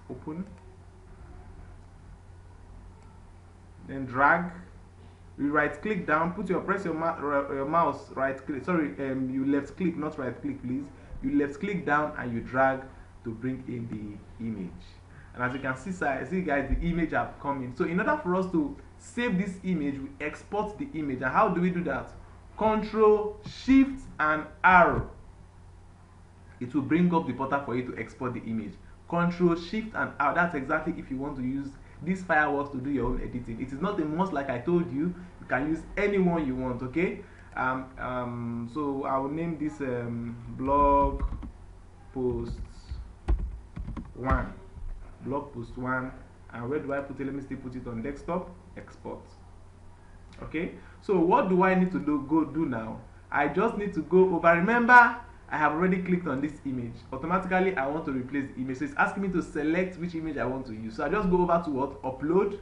Open. Then drag. You right click down, press your mouse right click, sorry, you left click, not right click, please. You left click down and you drag to bring in the image. And as you can see guys, the image have come in. So in order for us to save this image, we export the image. And how do we do that? Ctrl Shift and R. It will bring up the portal for you to export the image. Ctrl Shift and R. That's exactly if you want to use this Fireworks to do your own editing. It is not a must, like I told you. You can use anyone you want. Okay, so I will name this blog post 1. Blog post 1. And where do I put it? Let me still put it on desktop. Export. Okay, so what do I need to do now? I just need to go over. Remember, I have already clicked on this image. Automatically I want to replace the image, so it's asking me to select which image I want to use. So I just go over to what? Upload,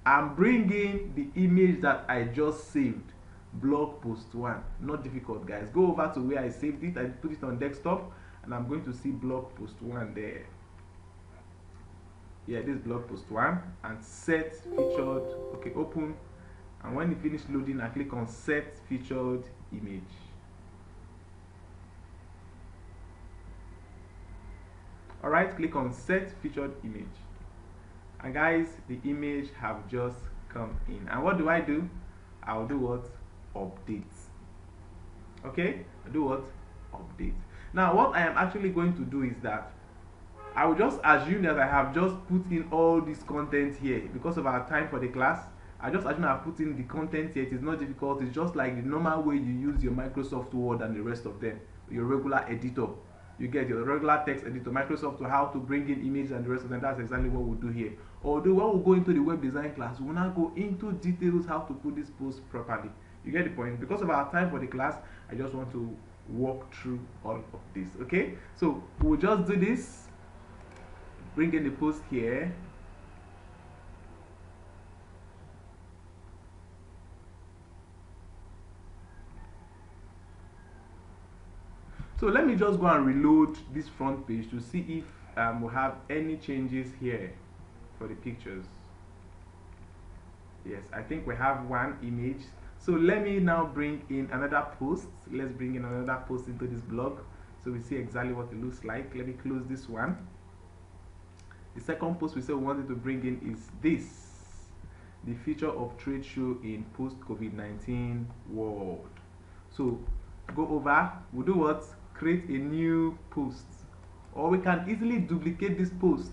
and bring in the image that I just saved, blog post 1. Not difficult, guys. Go over to where I saved it. I put it on desktop, and I'm going to see blog post 1 there. Yeah, this blog post 1, and set featured. Okay, open, and when it finishes loading, I click on set featured image. Alright, click on set featured image, and guys, the image have just come in. And what do? I'll do what? Update. Okay, I do what? Update. Now what I am actually going to do is that I will just assume that I have just put in all this content here because of our time for the class. I just assume I've put in the content here. It is not difficult. It's just like the normal way you use your Microsoft Word and the rest of them, your regular editor. You get your regular text editor, Microsoft, to how to bring in images and the rest of them. That's exactly what we'll do here. Although when we go into the web design class, we'll now go into details how to put this post properly. You get the point? Because of our time for the class, I just want to walk through all of this. Okay, so we'll just do this. Bring in the post here. So let me just go and reload this front page to see if we have any changes here for the pictures. Yes, I think we have one image. So let me now bring in another post. Let's bring in another post into this blog so we see exactly what it looks like. Let me close this one. The second post we said we wanted to bring in is this: the future of trade show in post COVID-19 world. So go over, we'll do what? Create a new post, or we can easily duplicate this post.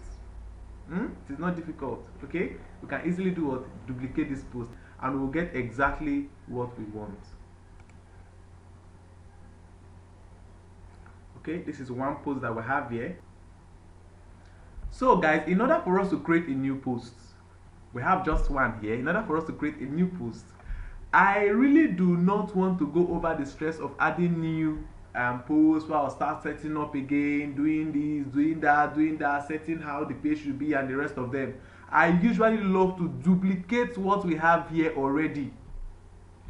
It is not difficult. Okay, we can easily do what? Duplicate this post, and we'll get exactly what we want. Okay, this is one post that we have here. So guys, in order for us to create a new post, we have just one here. In order for us to create a new post, I really do not want to go over the stress of adding new posts where I'll start setting up again, doing this, doing that, setting how the page should be and the rest of them. I usually love to duplicate what we have here already.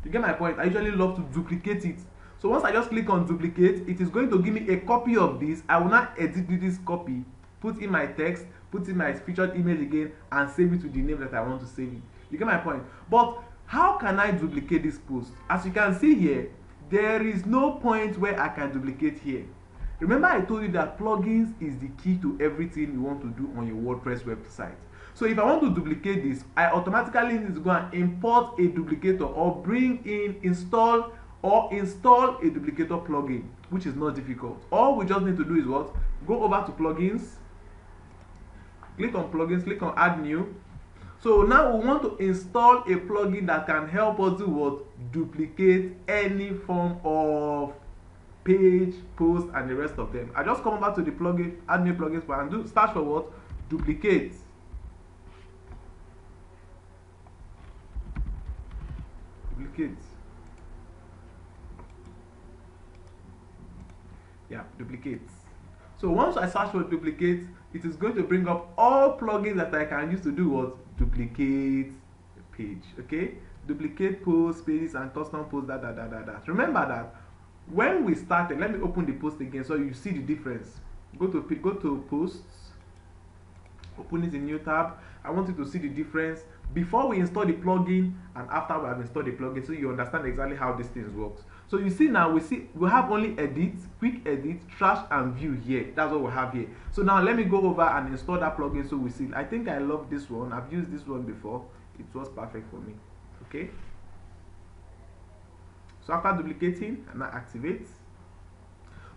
You get my point? I usually love to duplicate it. So once I just click on duplicate, it is going to give me a copy of this. I will not edit this copy, put in my text, put in my featured image again, and save it with the name that I want to save it. You get my point? But how can I duplicate this post? As you can see here, there is no point where I can duplicate here. Remember I told you that plugins is the key to everything you want to do on your WordPress website. So if I want to duplicate this, I automatically need to go and import a duplicator, or install a duplicator plugin, which is not difficult. All we just need to do is what? Go over to plugins, click on plugins, click on add new. So now we want to install a plugin that can help us do what? Duplicate any form of page, post, and the rest of them. I just come over to the plugin, add new plugins, and do search for what? Duplicate. Duplicate. Yeah, duplicate. So once I search for duplicate, it is going to bring up all plugins that I can use to do what? Duplicate the page. Okay, duplicate posts, pages, and custom posts. That. Remember that when we started, let me open the post again so you see the difference. Go to posts, open it in new tab. I want you to see the difference before we install the plugin and after we have installed the plugin, so you understand exactly how this thing works. So you see now, we have only edit, quick edit, trash, and view here. That's what we have here. So now let me go over and install that plugin so we see. I think I love this one. I've used this one before. It was perfect for me. Okay. So after duplicating, and I activate.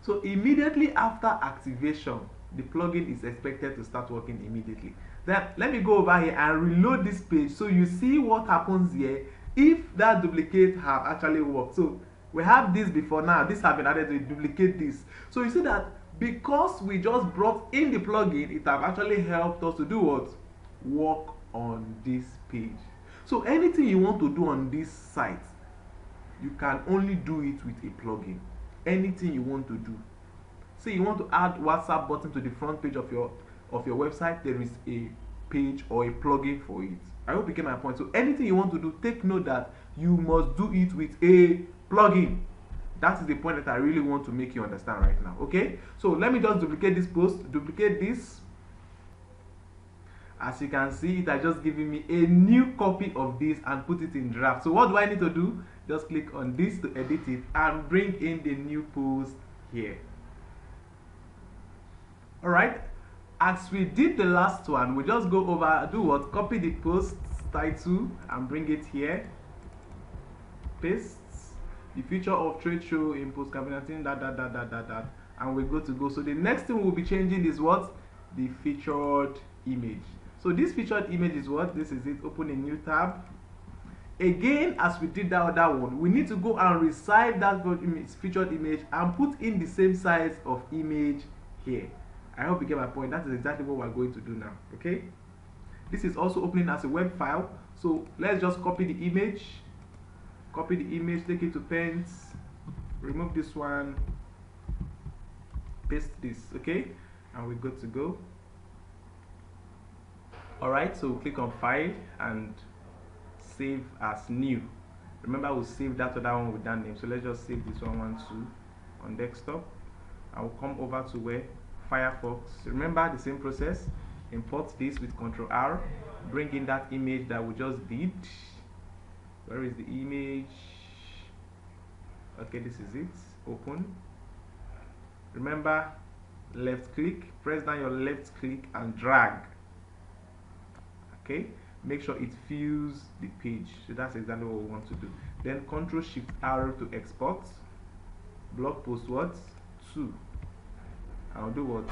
So immediately after activation, the plugin is expected to start working immediately. Then let me go over here and reload this page so you see what happens here if that duplicate have actually worked. So we have this before, now this have been added to duplicate this. So you see that because we just brought in the plugin, it have actually helped us to do what? Work on this page. So anything you want to do on this site, you can only do it with a plugin. Anything you want to do. Say you want to add WhatsApp button to the front page of your website, there is a page or a plugin for it. I hope you get my point. So anything you want to do, take note that you must do it with a plugin. That is the point that I really want to make you understand right now. Okay, so let me just duplicate this post, duplicate this. As you can see, it has just given me a new copy of this and put it in draft. So what do I need to do? Just click on this to edit it and bring in the new post here. All right, as we did the last one, we just go over, do what? Copy the post title and bring it here. Paste the future of trade show in post COVID-19, and we're good to go. So the next thing we'll be changing is what? The featured image. So this featured image is what? This is it. Open a new tab. Again, as we did that other one, we need to go and resize that featured image and put in the same size of image here. I hope you get my point. That is exactly what we're going to do now. Okay, this is also opening as a web file. So let's just copy the image, take it to Paint, remove this one, paste this. Okay, and we're good to go. All right, so click on File and Save as New. Remember, we'll save that other one with that name. So let's just save this one too on desktop. I will come over to where Firefox. Remember the same process. Import this with Ctrl R. Bring in that image that we just did. Where is the image? Okay, this is it. Open. Remember, left click, press down your left click and drag. Okay, make sure it fills the page. So that's exactly what we want to do. Then Ctrl Shift R to export. Blog post what? 2. I'll do what?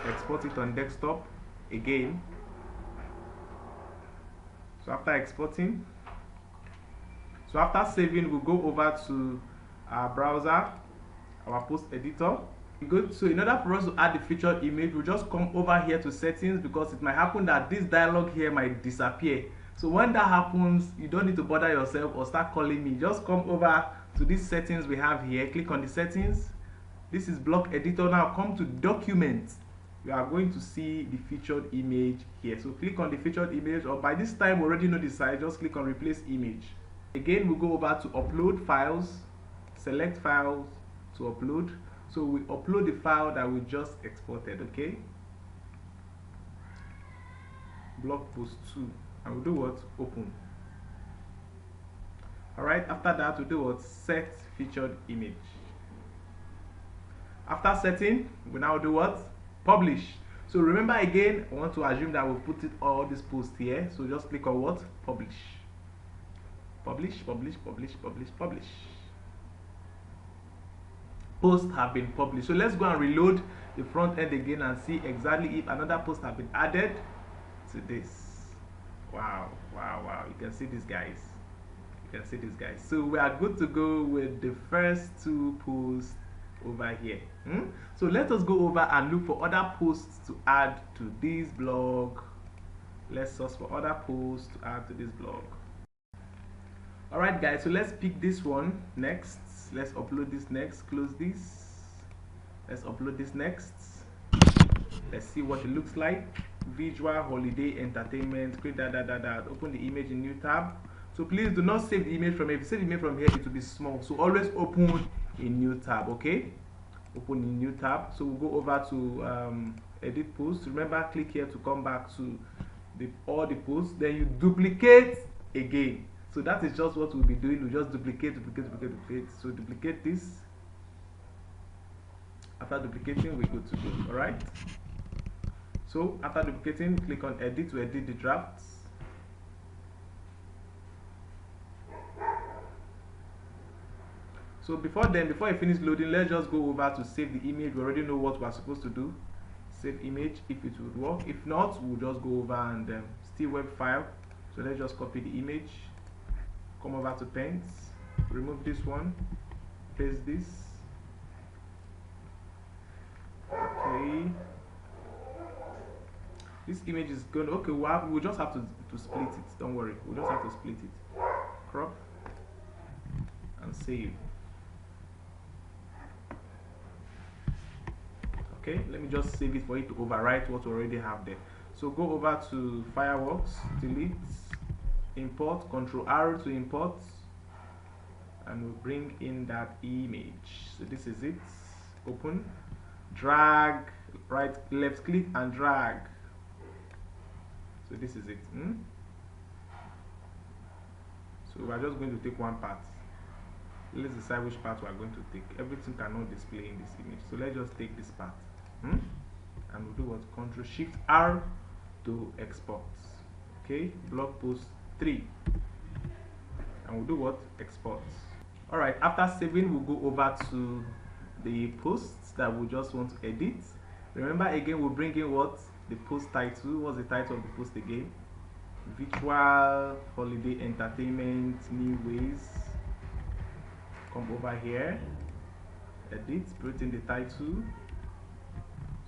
Export it on desktop again. So after exporting, so after saving, we'll go over to our browser, our post editor. Good. So in order for us to add the featured image, we'll just come over here to settings, because it might happen that this dialog here might disappear. So when that happens, you don't need to bother yourself or start calling me. Just come over to these settings we have here. Click on the settings. This is block editor. Now come to documents. You are going to see the featured image here. So click on the featured image, or by this time we already know the size, just click on replace image. Again, we'll go over to upload files, select files to upload. So we upload the file that we just exported, okay? Blog post 2, and we'll do what? Open. Alright, after that we'll do what? Set featured image. After setting, we now do what? Publish. So remember again, I want to assume that we'll put it all this post here. So just click on what? Publish. Publish, publish, publish, publish, publish. Posts have been published. So let's go and reload the front end again and see exactly if another post has been added to this. Wow, wow, wow. You can see this, guys. You can see this, guys. So we are good to go with the first 2 posts over here. So let us go over and look for other posts to add to this blog. Let's search for other posts to add to this blog. Alright guys, so let's pick this one next. Let's upload this next. Close this. Let's upload this next. Let's see what it looks like. Visual holiday entertainment. Create that. Open the image in new tab. So please do not save the image from here. If you save the image from here, it will be small. So always open a new tab, okay? Open a new tab. So we'll go over to edit post. Remember, click here to come back to all the posts. Then you duplicate again. So that is just what we'll be doing. We'll just duplicate. So duplicate this. After duplicating, we're good to go. Alright? So after duplicating, click on edit to edit the drafts. So before I finish loading, let's just go over to save the image. We already know what we're supposed to do. Save image if it would work. If not, we'll just go over and still web file. So let's just copy the image. Come over to Paint, remove this one, paste this. Okay. This image is going. Okay, we'll just have to split it. Don't worry, we'll just have to split it. Crop and save. Okay, let me just save it for it to overwrite what we already have there. So go over to Fireworks, delete, import, Ctrl R to import, and we'll bring in that image. So this is it. Open, drag, left click and drag. So this is it. So we're just going to take one part. Let's decide which part we are going to take. Everything cannot display in this image. So let's just take this part. And we'll do what? Ctrl Shift R to export. Okay, blog post 3. And we'll do what? Export. Alright, after saving, we'll go over to the posts that we just want to edit. Remember again, we'll bring in what? The post title. What's the title of the post again? Virtual holiday entertainment, new ways. Come over here, edit, put in the title.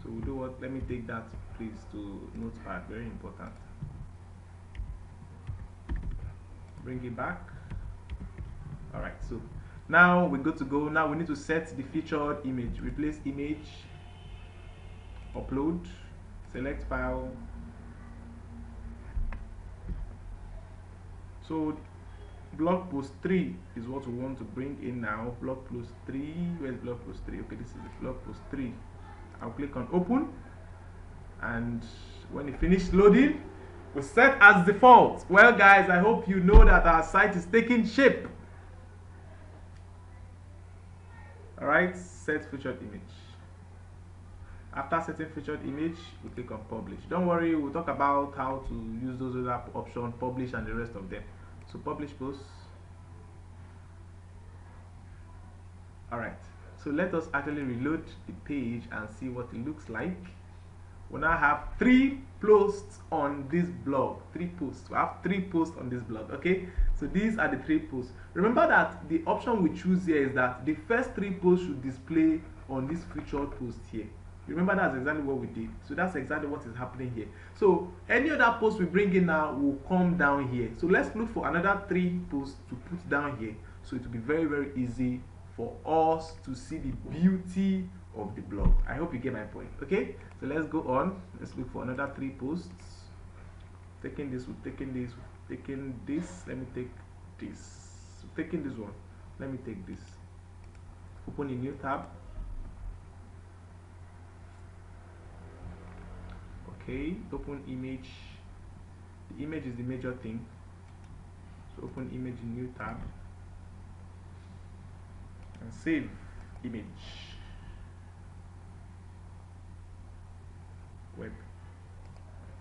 So we'll do what? Let me take that please to Notepad, very important. Bring it back. Alright, so now we're good to go. Now we need to set the featured image. Replace image, upload, select file. So blog post 3 is what we want to bring in now. Blog post 3, where's blog post 3? Okay, this is the blog post 3. I'll click on open, and when it finishes loading, We set as default. Well guys, I hope you know that our site is taking shape. Alright, set featured image. After setting featured image, we click on publish. Don't worry, we'll talk about how to use those other options, publish and the rest of them. So publish post. Alright, so let us actually reload the page and see what it looks like. We now have 3 posts on this blog. 3 posts. We have 3 posts on this blog. Okay, so these are the 3 posts. Remember that the option we choose here is that the first 3 posts should display on this featured post here. Remember, that's exactly what we did. So that's exactly what is happening here. So any other post we bring in now will come down here. So let's look for another 3 posts to put down here, so it will be very, very easy for us to see the beauty of the blog. I hope you get my point. Okay, so let's go on. Let's look for another 3 posts. Taking this, we're taking this, we're taking this. Let me take this. We're taking this one. Let me take this. Open a new tab. Okay, open image. The image is the major thing. So open image in new tab and save image. Web.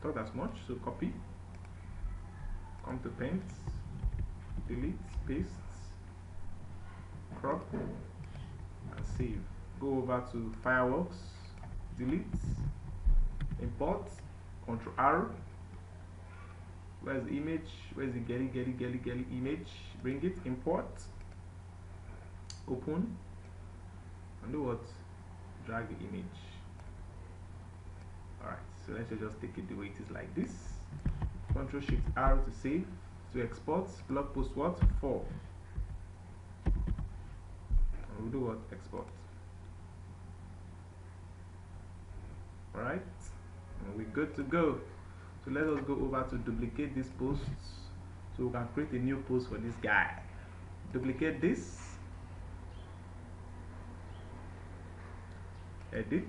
Thought as much. So copy. Come to paint. Delete. Paste. Crop. And save. Go over to Fireworks. Delete. Import. Ctrl R. Where's the image? Where's the getty image? Bring it. Import. Open. And do what? Drag the image. Alright, so let's just take it the way it is like this. Ctrl Shift R to save. To export. Blog post what? 4. And we'll do what? Export. Alright, and we're good to go. So let us go over to duplicate these posts so we can create a new post for this guy. Duplicate this. Edit.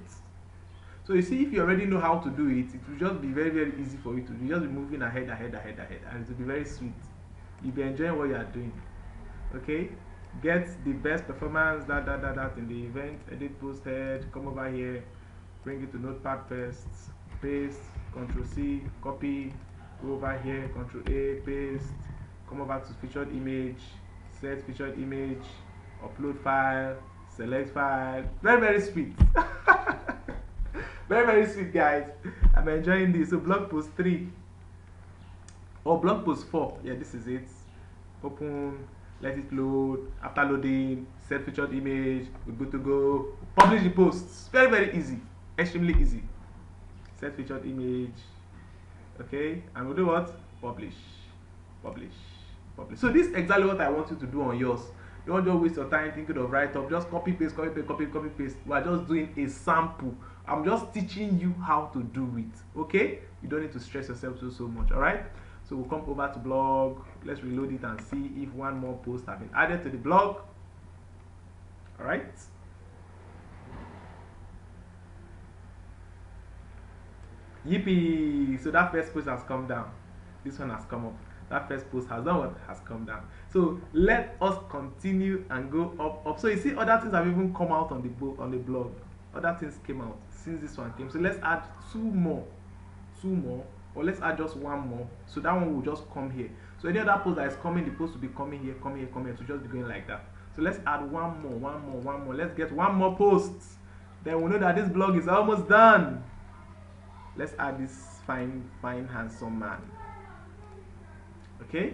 So you see, if you already know how to do it, it will just be very, very easy for you to do. You just be moving ahead, and it will be very sweet. You'll be enjoying what you are doing. Okay, get the best performance that in the event. Edit post head. Come over here, bring it to Notepad first. Paste. Ctrl C. Copy. Go over here. Ctrl A. Paste. Come over to featured image. Set featured image. Upload file. Select file. Very, very sweet. Very, very sweet, guys. I'm enjoying this. So blog post 3 or blog post 4. Yeah, this is it. Open. Let it load. After loading, set featured image. We're good to go. Publish the posts. Very, very easy. Extremely easy. Set featured image. Okay, and we'll do what? Publish. Publish. Publish. So this is exactly what I want you to do on yours. Don't just waste your time thinking of write up. Just copy paste, copy paste, copy paste. We are just doing a sample. I'm just teaching you how to do it. Okay, you don't need to stress yourself so much. All right, so we'll come over to blog. Let's reload it and see if one more post has been added to the blog. All right, yippee. So that first post has come down. This one has come up. That first post has done what? Has come down. So let us continue and go up. So you see, other things have even come out on the blog. Other things came out since this one came. So let's add 2 more, or let's add just 1 more. So that one will just come here. So any other post that is coming, the post will be coming here, coming here, coming here. So just be going like that. So let's add 1 more. Let's get 1 more post. Then we know that this blog is almost done. Let's add this fine, handsome man. Okay,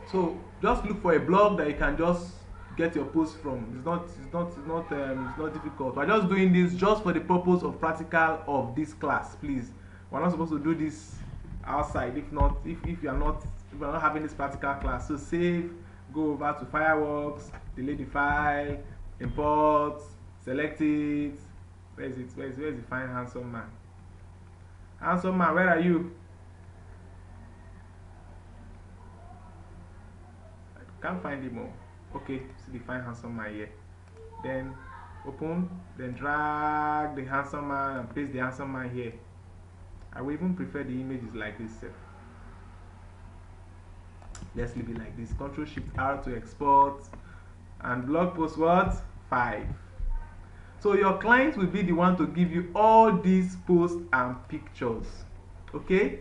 so just look for a blog that you can just get your post from. It's not difficult. We're just doing this just for the purpose of practical of this class. Please, we're not supposed to do this outside. If you are not having this practical class. So save, go over to Fireworks, delete the file, import, select it. Where is it? Where's the fine handsome man? Handsome man, where are you? Can't find him more. Okay, see the fine handsome man here. Then open, then drag the handsome man and paste the handsome man here. I will even prefer the images like this. Let's leave it like this. Control Shift R to export. And blog post what? 5. So your client will be the one to give you all these posts and pictures. Okay?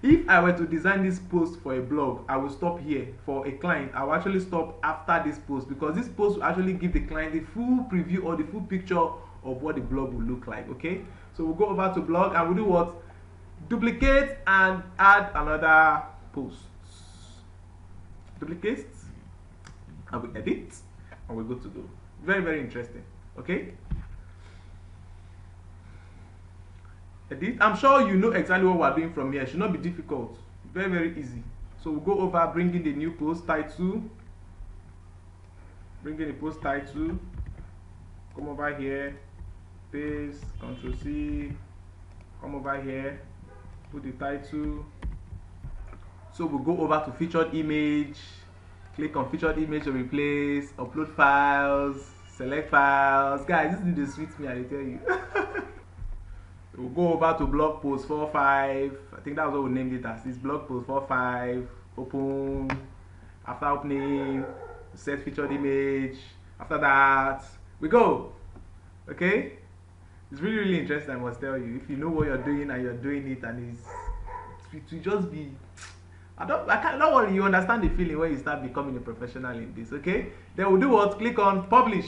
If I were to design this post for a blog, I will stop here. For a client, I will actually stop after this post, because this post will actually give the client the full preview or the full picture of what the blog will look like. Okay? So we'll go over to blog and we'll do what? Duplicate and add another post. Duplicate and we edit and we're good to go. Very, very interesting. Okay? Edit. I'm sure you know exactly what we're doing from here. It should not be difficult. Very, very easy. So we'll go over, bring in the new post title. Bring in the post title. Come over here. Paste. Ctrl C. Come over here. Put the title. So we'll go over to featured image. Click on featured image to replace. Upload files. Select files. Guys, this is the sweet me, I tell you. We'll go over to blog post 4.5. I think that's what we named it as. This blog post 4.5. Open. After opening, set featured image. After that, we go. Okay? It's really, really interesting, I must tell you. If you know what you're doing and you're doing it, and it will just be. Don't worry, you understand the feeling when you start becoming a professional in this. Okay? Then we'll do what? Click on publish.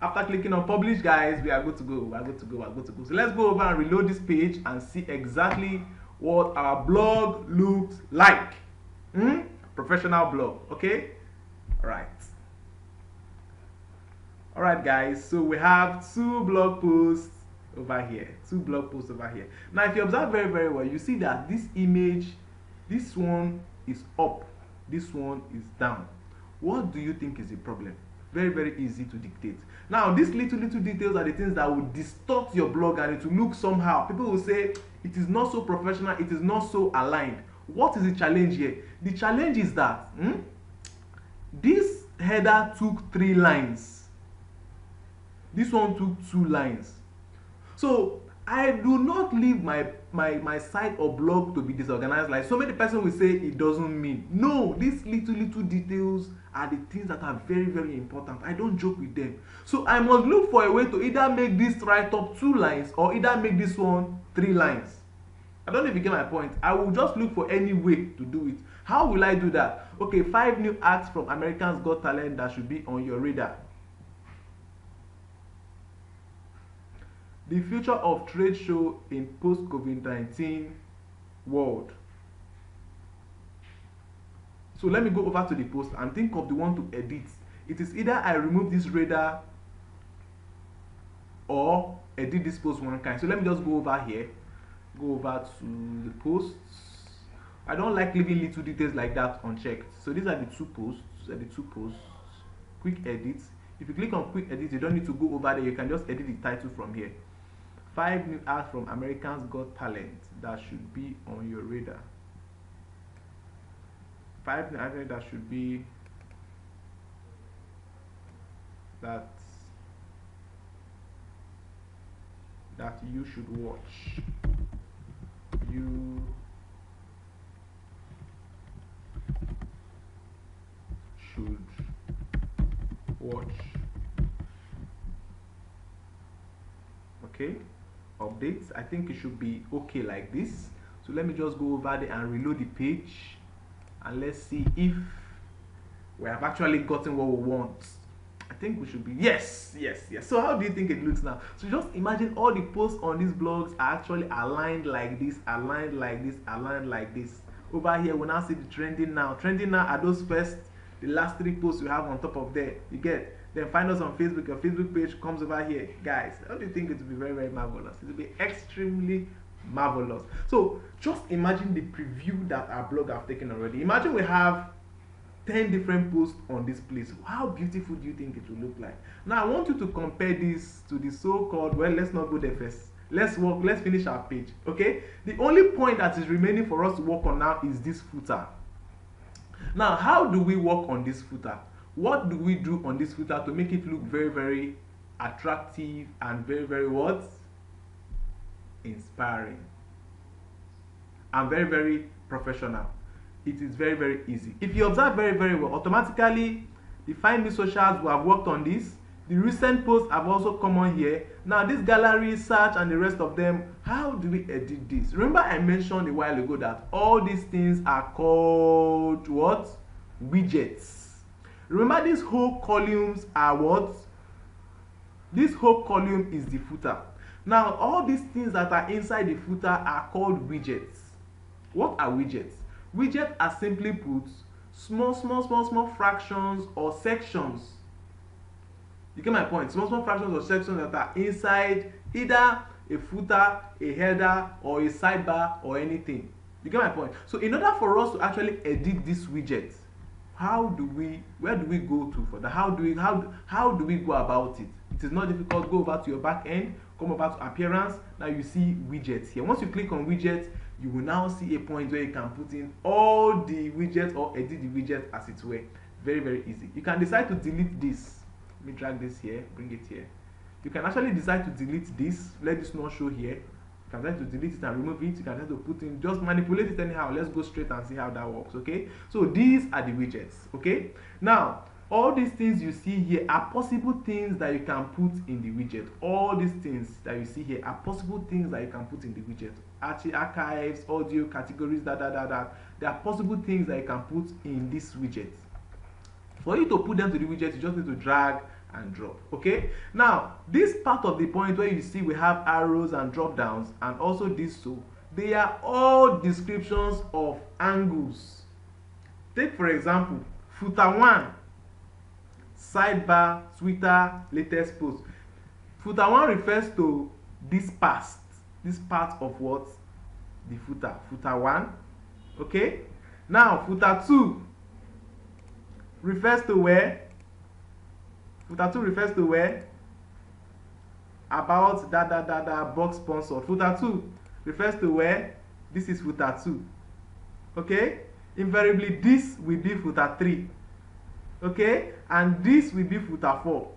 After clicking on publish, guys, we are good to go. We are good to go. We are good to go. So let's go over and reload this page and see exactly what our blog looks like. Professional blog. Okay? All right. All right, guys. So we have 2 blog posts over here. 2 blog posts over here. Now, if you observe very, very well, you see that this image, this one is up, this one is down. What do you think is the problem? Very, very easy to dictate. Now, these little details are the things that will distort your blog and it will look somehow. People will say it is not so professional, it is not so aligned. What is the challenge here? The challenge is that this header took 3 lines. This one took 2 lines. So I do not leave my site or blog to be disorganized. Like so many persons will say it doesn't mean. No, these little details are the things that are very, very important. I don't joke with them. So I must look for a way to either make this write up 2 lines or either make this one 3 lines. I don't know if you get my point. I will just look for any way to do it. How will I do that? Okay, 5 new acts from America's Got Talent that should be on your radar. The future of trade show in post-COVID-19 world. So let me go over to the post and think of the one to edit. It is either I remove this radar or edit this post one kind. So let me just go over here. Go over to the posts. I don't like leaving little details like that unchecked. So these are the 2 posts. Quick edit. If you click on quick edit, you don't need to go over there. You can just edit the title from here. 5 new acts from America's Got Talent that should be on your radar. 5 new acts that should be that you should watch. You should watch. Okay, updates. I think it should be okay like this. So let me just go over there and reload the page and let's see if we have actually gotten what we want. I think we should be yes. So how do you think it looks now? So just imagine all the posts on these blogs are actually aligned like this, aligned like this, aligned like this. Over here we now see the trending now. Trending now are those first, the last 3 posts you have on top of there. You get. Then find us on Facebook. Your Facebook page comes over here. Guys, how do you think it will be very, very marvelous? It will be extremely marvelous. So just imagine the preview that our blog have taken already. Imagine we have 10 different posts on this place. How beautiful do you think it will look like? Now I want you to compare this to the so-called, well, let's not go there first. Let's finish our page. Okay? The only point that is remaining for us to work on now is this footer. Now, how do we work on this footer? What do we do on this footer to make it look very, very attractive and very, very what? Inspiring. and very, very professional. It is very, very easy. If you observe very, very well, automatically the Find Me socials will have worked on this. The recent posts have also come on here. Now this gallery, search, and the rest of them, how do we edit this? Remember I mentioned a while ago that all these things are called what? Widgets. Remember these whole columns are what? This whole column is the footer. Now all these things that are inside the footer are called widgets. What are widgets? Widgets are simply put small fractions or sections. You get my point? Small fractions or sections that are inside either a footer, a header, or a sidebar, or anything. You get my point? So in order for us to actually edit this widget, where do we go to for that? How do we go about it? It is not difficult. Go over to your back end, come over to appearance. Now you see widgets here. Once you click on widgets, you will now see a point where you can put in all the widgets or edit the widget as it were. Very, very easy. You can decide to delete this. Let me drag this here, bring it here. You can actually decide to delete this, let this not show here. You can decide to delete it and remove it. You can decide to put in, just manipulate it anyhow. Let's go straight and see how that works, okay? So these are the widgets, okay? Now, all these things you see here are possible things that you can put in the widget. All these things that you see here are possible things that you can put in the widget. Archives, audio, categories, They are possible things that you can put in this widget. For you to put them to the widget, you just need to drag and drop, okay? Now this part of the point where you see we have arrows and drop downs, and also this, so they are all descriptions of angles. Take for example footer 1, sidebar, Twitter, latest post. Footer 1 refers to this part of what? The footer 1, okay? Now footer 2 refers to where? Footer 2 refers to where? About box sponsor. Footer 2 refers to where? This is footer 2. Okay? Invariably this will be footer 3. Okay? And this will be footer 4.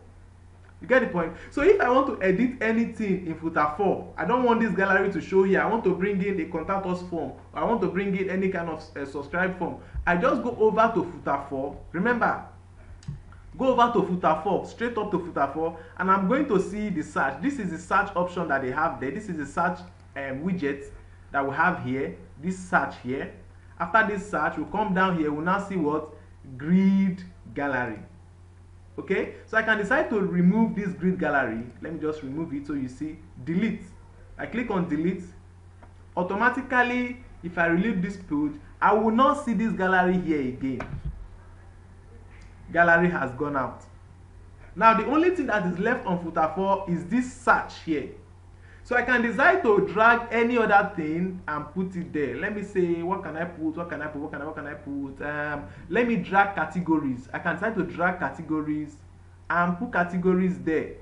You get the point? So if I want to edit anything in footer 4, I don't want this gallery to show here. I want to bring in a contact us form. Or I want to bring in any kind of subscribe form. I just go over to footer 4. Remember, go over to footer 4, straight up to footer 4, and I'm going to see the search. This is the search option that they have there. This is the search widget that we have here. This search here. After this search, we'll come down here. We'll now see what? Grid gallery. Okay, so I can decide to remove this grid gallery. Let me just remove it so you see delete. I click on delete. Automatically, if I relieve this page, I will not see this gallery here again. Gallery has gone out. Now the only thing that is left on footer 4 is this search here. So I can decide to drag any other thing and put it there. Let me say, what can I put? Let me drag categories. I can decide to drag categories and put categories there.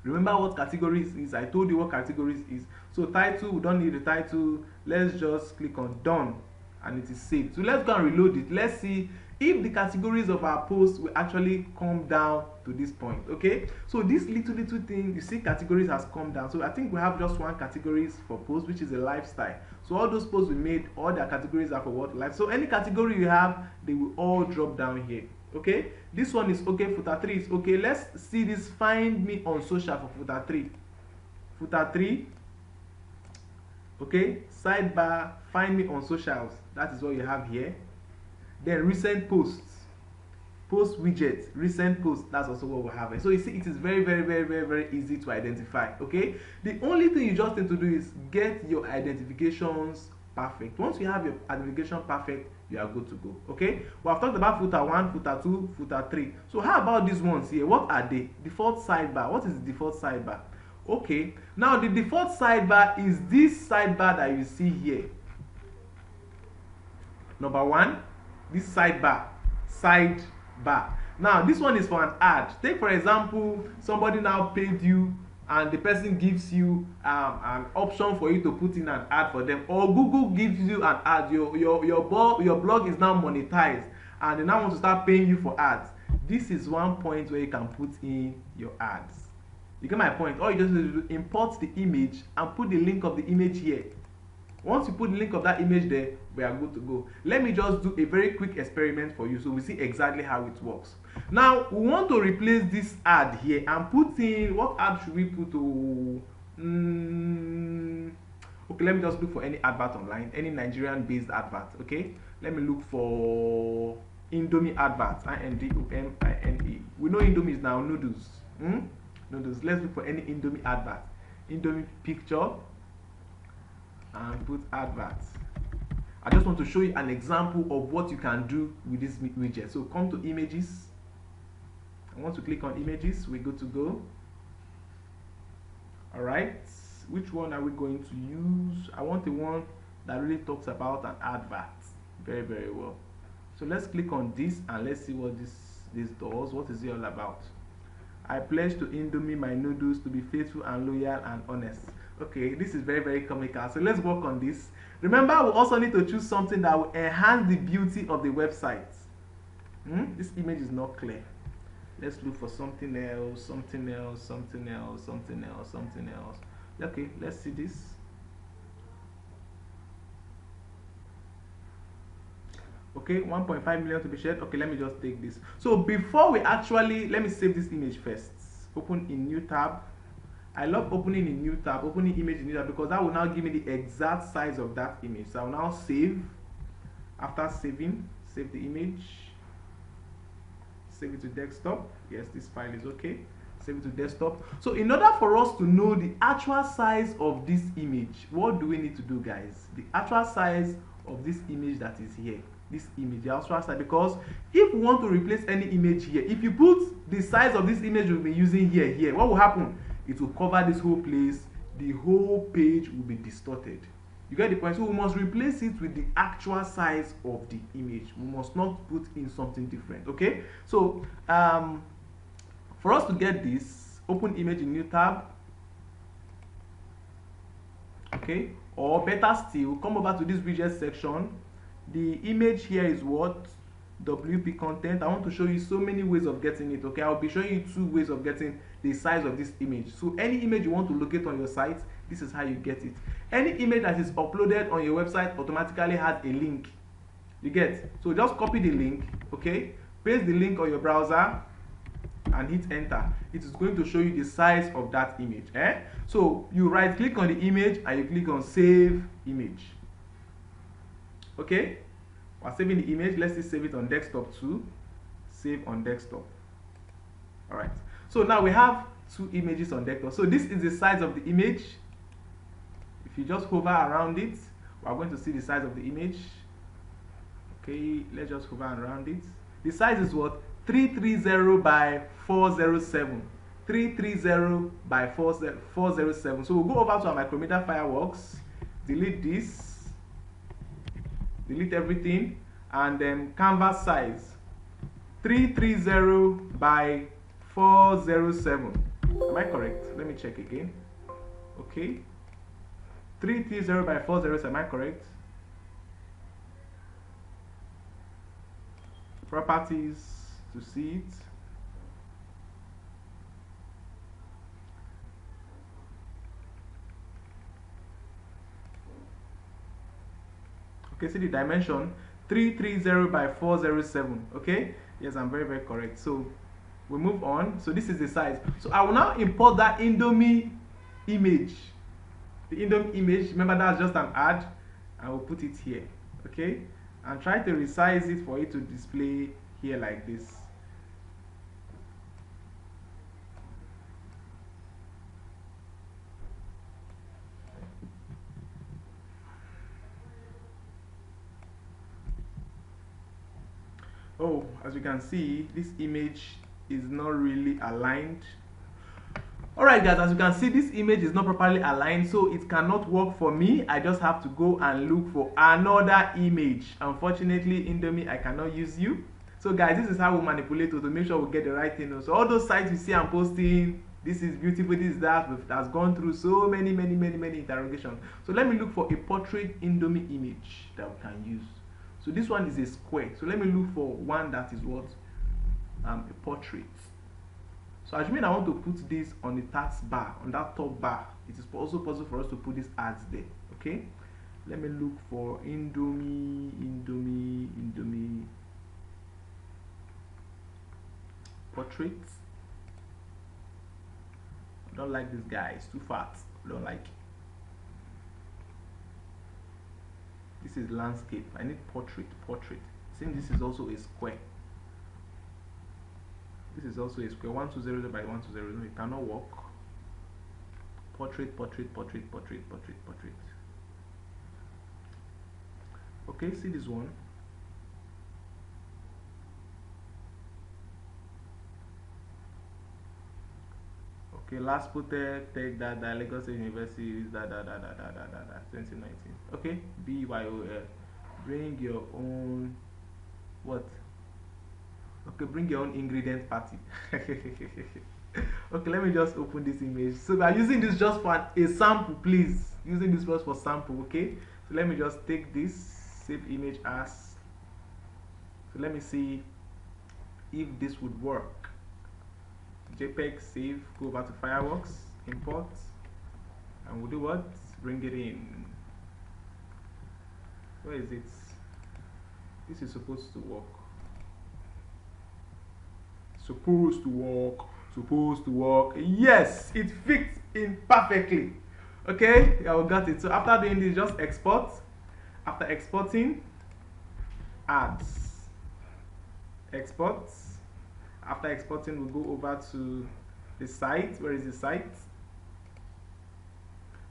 Remember what categories is? I told you what categories is. So title, we don't need the title. Let's just click on done and it is saved. So let's go and reload it. Let's see if the categories of our post will actually come down to this point. Okay, so this little thing, you see categories has come down. So I think we have just one categories for post, which is a lifestyle. So all those posts we made, all their categories are for what? Life. So any category you have, they will all drop down here. Okay, this one is okay. Footer 3 is okay. Let's see this. Find me on social for footer 3. Footer 3. Okay, sidebar, find me on socials. That is what you have here. Then recent posts, post widget, recent posts, that's also what we have. So you see, it is very easy to identify. Okay, the only thing you just need to do is get your identifications perfect. Once you have your identification perfect, you are good to go. Okay, we have talked about footer 1, footer 2, footer 3. So how about these ones here? What are they? Default sidebar. What is the default sidebar? Okay, now the default sidebar is this sidebar that you see here. Number 1, this sidebar. Now this one is for an ad. Take for example, somebody now paid you and the person gives you an option for you to put in an ad for them, or Google gives you an ad. Your blog is now monetized and they now want to start paying you for ads. This is one point where you can put in your ads. You get my point? All you just need to do is import the image and put the link of the image here. Once you put the link of that image there, we are good to go. Let me just do a very quick experiment for you so we see exactly how it works. Now we want to replace this ad here and put in, what ad should we put to okay, let me just look for any advert online, any Nigerian based advert. Okay, let me look for Indomie advert, INDOMINE. We know Indomie is now noodles. Noodles. Let's look for any Indomie advert. Indomie picture and put adverts. I just want to show you an example of what you can do with this widget. So come to images. I want to click on images. We're good to go. All right. Which one are we going to use? I want the one that really talks about an advert very, very well. So let's click on this and let's see what this does. What is it all about? I pledge to Indomie my noodles to be faithful and loyal and honest. Okay, this is very, very comical. So let's work on this. Remember, we also need to choose something that will enhance the beauty of the website. This image is not clear. Let's look for something else, something else, something else, something else, something else. Okay, let's see this. Okay, 1.5 million to be shared. Okay, let me just take this. So before we actually, let me save this image first. Open in new tab. I love opening in new tab, opening image in new tab, because that will now give me the exact size of that image. So I will now save. After saving, save the image. Save it to desktop. Yes, this file is okay. Save it to desktop. So in order for us to know the actual size of this image, what do we need to do, guys? The actual size of this image that is here. This image, the actual size, because if we want to replace any image here, if you put the size of this image we'll be using here, what will happen? It will cover this whole place. The whole page will be distorted. You get the point? So we must replace it with the actual size of the image. We must not put in something different. Okay, so for us to get this, open image in new tab. Okay, or better still, come over to this widget section. The image here is what? WP content. I want to show you so many ways of getting it. Okay, I'll be showing you 2 ways of getting the size of this image. So any image you want to locate on your site, this is how you get it. Any image that is uploaded on your website automatically has a link. You get? So just copy the link. Okay, paste the link on your browser and hit enter. It is going to show you the size of that image. So you right click on the image and you click on save image. Okay, we're saving the image. Let's just save it on desktop too. Save on desktop. All right, so now we have 2 images on desktop. So this is the size of the image. If you just hover around it, we're going to see the size of the image. Okay, let's just hover around it. The size is what? 330 by 407. 330 by 407. So we'll go over to our Micrometer Fireworks, delete this, delete everything, and then canvas size 330 by 407. Am I correct? Let me check again. Okay, 330 by 407. Am I correct? Properties to see it. Okay, see the dimension 330 by 407. Okay, yes, I'm very, very correct. So we move on. So this is the size. So I will now import that Indomie image. The Indomie image, remember that's just an ad. I will put it here. Okay, and try to resize it for it to display here like this. Oh, as you can see, this image is not really aligned. Alright guys, as you can see, this image is not properly aligned, so it cannot work for me. I just have to go and look for another image. Unfortunately, Indomie, I cannot use you. So guys, this is how we manipulate to make sure we get the right thing. So all those sites you see I'm posting, this is beautiful, this is that, has gone through so many interrogations. So let me look for a portrait Indomie image that we can use. So this one is a square. So let me look for one that is what? A portrait. So assuming I want to put this on the task bar, on that top bar, it is also possible for us to put these ads there. Okay, Let me look for Indomie portrait. I don't like this guy, it's too fat. I don't like it. This is landscape. I need portrait. Since this is also a square. This is also a square. 120 by 120. No, it cannot work. Portrait. Okay, see this one. Okay, last protect, take that, Lagos State University is that 2019. Okay, BYOL. Bring your own what? Okay, bring your own ingredient party. Okay, let me just open this image. So we are using this just for a sample, please. Using this just for sample, okay? So let me just take this, save image as. So let me see if this would work. JPEG, save, go over to Fireworks, import, and we'll do what? Bring it in. Where is it? This is supposed to work. Supposed to work. Yes, it fits in perfectly. Okay, I got it. So after doing this, just export. After exporting, ads. Export. After exporting, we'll go over to the site. Where is the site?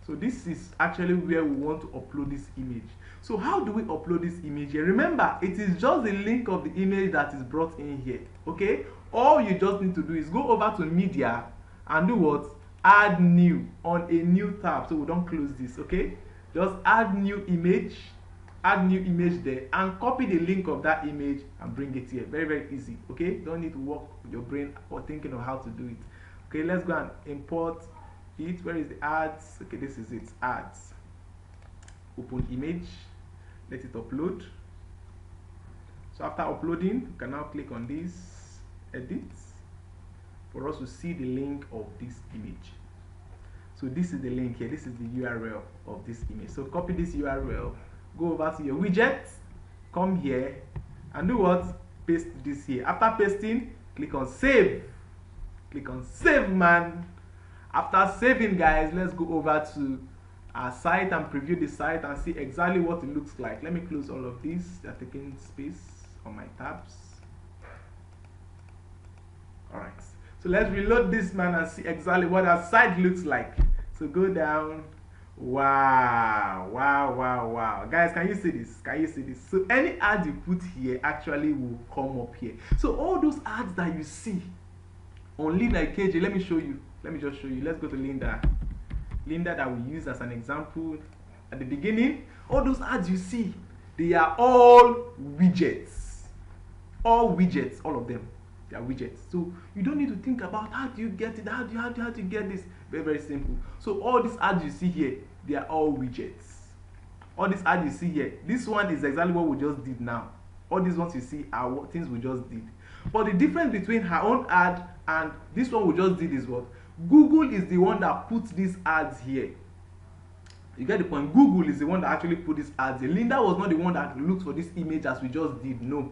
So this is actually where we want to upload this image. So how do we upload this image here? Remember, it is just the link of the image that is brought in here. Okay, all you just need to do is go over to media and do what? Add new on a new tab. So we don't close this. Okay, just add new image. Add new image there and copy the link of that image and bring it here. Very easy. Okay, don't need to work with your brain or thinking of how to do it. Okay, let's go and import it. Where is the ads? Okay, this is it, ads. Open image, let it upload. So after uploading, you can now click on this edit for us to see the link of this image. So this is the link here. This is the URL of this image. So copy this URL, go over to your widget, come here and do what? Paste this here. After pasting, click on save. Click on save, man. After saving, guys, let's go over to our site and preview the site and see exactly what it looks like. Let me close all of these. They're taking space on my tabs. Alright, so let's reload this, man, and see exactly what our site looks like. So go down. Wow, guys, can you see this? So any ad you put here actually will come up here. So all those ads that you see on Linda KJ, let me just show you. Let's go to Linda that we use as an example at the beginning. All those ads you see, they are all widgets. All of them, they are widgets. So you don't need to think about how do you get it, how do you get this. Very simple. So all these ads you see here, they are all widgets. All these ads you see here, this one is exactly what we just did now. All these ones you see are what things we just did. But the difference between her own ad and this one we just did is what? Google is the one that puts these ads here. You get the point? Google is the one that actually put these ads here. Linda was not the one that looked for this image as we just did. No.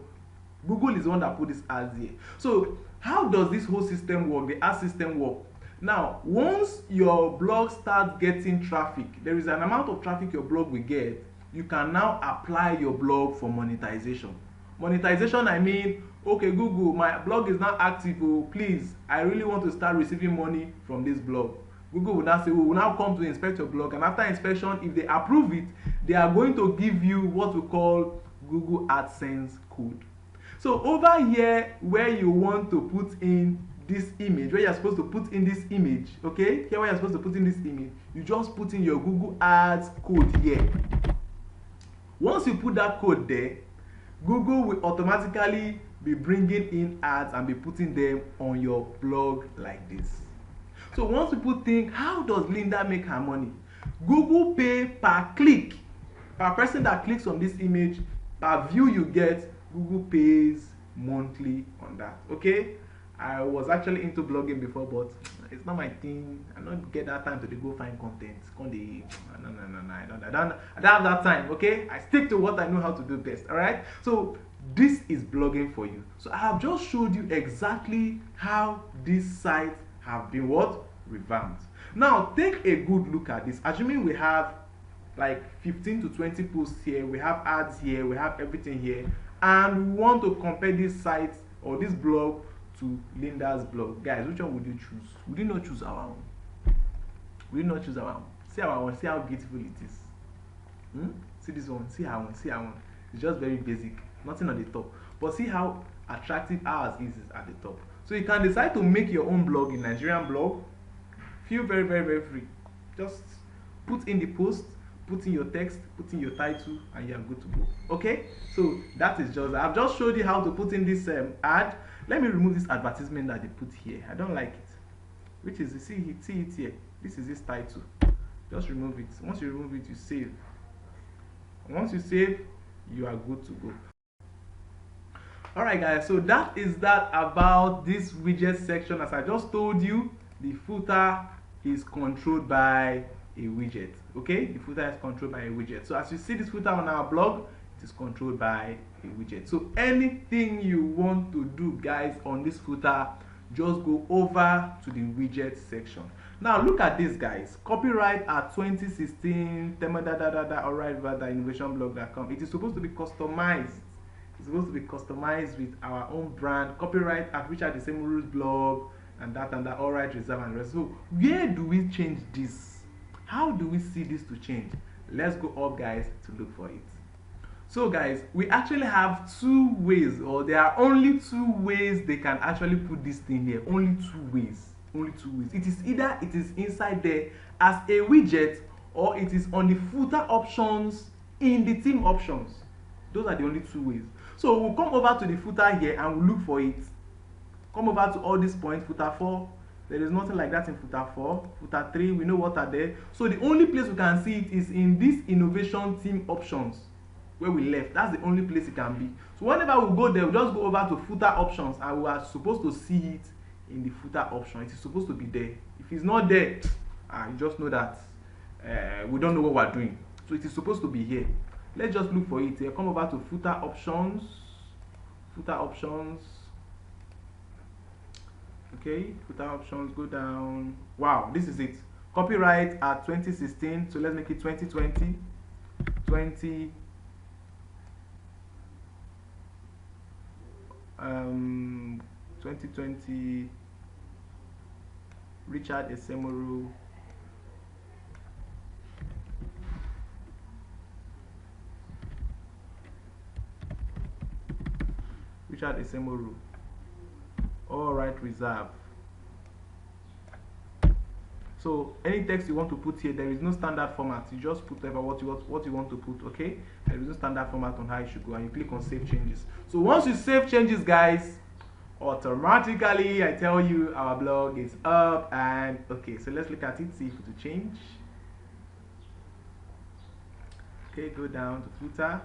Google is the one that put these ads here. So how does this whole system work? The ad system work. Now, once your blog starts getting traffic, there is an amount of traffic your blog will get, you can now apply your blog for monetization. Monetization, I mean, okay, Google, my blog is not active, oh, please, I really want to start receiving money from this blog. Google will now say, we will now come to inspect your blog, and after inspection, if they approve it, they are going to give you what we call Google AdSense code. So over here, where you want to put in this image, where you're supposed to put in this image, okay, here where you're supposed to put in this image, you just put in your Google Ads code here. Once you put that code there, Google will automatically be bringing in ads and be putting them on your blog like this. So once people think, how does Linda make her money? Google pay per click. Per person that clicks on this image, per view you get, Google pays monthly on that. Okay, I was actually into blogging before, but it's not my thing. I don't get that time to go find content. No, I don't have that time. Okay, I stick to what I know how to do best. All right. So this is blogging for you. So I have just showed you exactly how these sites have been what revamped. Now take a good look at this. Assuming we have like 15 to 20 posts here, we have ads here, we have everything here, and we want to compare this site or this blog to Linda's blog. Guys, which one would you choose? Would you not choose our own? Would you not choose our own? See our one, see how beautiful it is. See this one, see our one, see our one. It's just very basic, nothing on the top. But see how attractive ours is at the top. So you can decide to make your own blog in Nigerian blog. Feel very, very, very free. Just put in the post, put in your text, put in your title, and you are good to go. Okay, so that is just, I've just showed you how to put in this ad. Let me remove this advertisement that they put here. I don't like it. Which is, see it here. This is this title. Just remove it. Once you remove it, you save. Once you save, you are good to go. Alright guys, so that is that about this widget section. As I just told you, the footer is controlled by a widget. Okay, the footer is controlled by a widget. So as you see this footer on our blog, it is controlled by a widget. So anything you want to do, guys, on this footer, just go over to the widget section. Now look at this, guys. Copyright at 2016 innovationblog.com. It is supposed to be customized. It's supposed to be customized with our own brand. Copyright at Richard Isemuru's blog and that all right reserve and rest. So where do we change this? How do we see this to change? Let's go up, guys, to look for it. So guys, we actually have two ways, or there are only two ways they can actually put this thing here. Only two ways. It is either it is inside there as a widget, or it is on the footer options in the theme options. Those are the only two ways. So we'll come over to the footer here and we'll look for it. Come over to all these points. Footer 4, there is nothing like that in footer 4. Footer 3, we know what are there. So the only place we can see it is in this innovation theme options where we left. That's the only place it can be. So whenever we go there, we just go over to footer options and we are supposed to see it in the footer option. It is supposed to be there. If it's not there, you just know that we don't know what we're doing. So it is supposed to be here. Let's just look for it here. Come over to footer options. Footer options. Okay, footer options, go down. Wow, this is it. Copyright at 2016. So let's make it 2020. 2020 Richard Isemuru. Richard Isemuru. All right, reserve. So any text you want to put here, there is no standard format. You just put whatever what you want to put. Okay, there is no standard format on how you should go, and you click on save changes. So once you save changes, guys, automatically I tell you our blog is up. And okay, so let's look at it, see if it will change. Okay, go down to footer.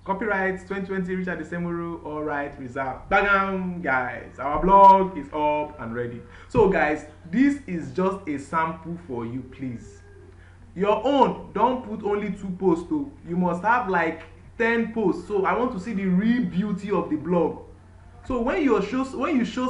Copyright 2020 Richard Isemuru, all right, reserve. Bam, guys, our blog is up and ready. So guys, this is just a sample for you, please. Your own, don't put only 2 posts though. You must have like 10 posts. So I want to see the real beauty of the blog. So when you show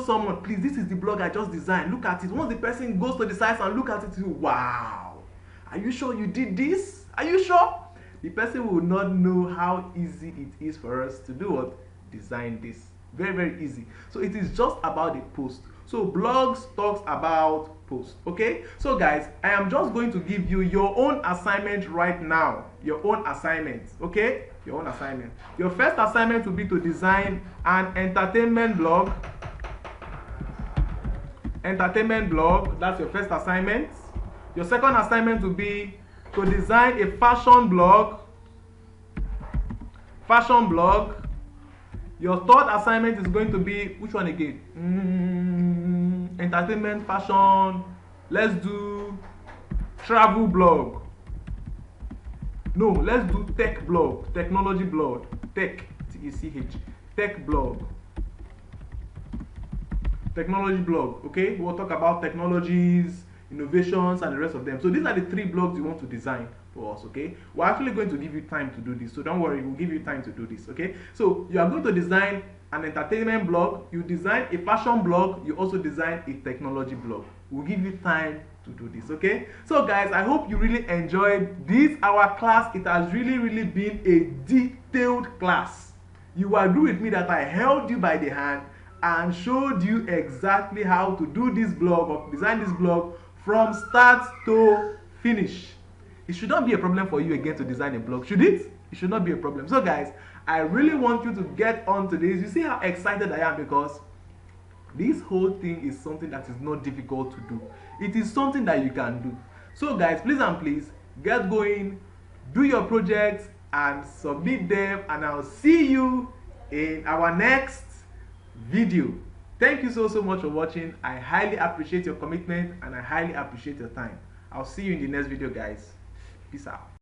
someone, please, this is the blog I just designed, look at it. Once the person goes to the site and look at it, wow, are you sure you did this? Are you sure? The person will not know how easy it is for us to do what? Design this. Very, very easy. So it is just about the post. So blogs talks about post. Okay, so guys, I am just going to give you your own assignment right now. Your own assignment. Okay, your own assignment. Your first assignment will be to design an entertainment blog. Entertainment blog, that's your first assignment. Your second assignment will be to design a fashion blog. Fashion blog. Your third assignment is going to be, which one again? Entertainment, fashion. Let's do travel blog. No, let's do tech blog, technology blog, tech, T-E-C-H, tech blog. technology blog. Okay, we'll talk about technologies, innovations, and the rest of them. So these are the 3 blogs you want to design for us. Okay, we're actually going to give you time to do this, so don't worry, we'll give you time to do this. Okay, so you are going to design an entertainment blog, you design a fashion blog, you also design a technology blog. We'll give you time to do this. Okay, so guys, I hope you really enjoyed this our class. It has really been a detailed class. You will agree with me that I held you by the hand and showed you exactly how to do this blog or design this blog from start to finish. It should not be a problem for you again to design a blog, should it? It should not be a problem. So guys, I really want you to get onto this. You see how excited I am, because this whole thing is something that is not difficult to do. It is something that you can do. So guys, please and please get going, do your projects and submit them, and I'll see you in our next video. Thank you so much for watching. I highly appreciate your commitment and I highly appreciate your time. I'll see you in the next video, guys. Peace out.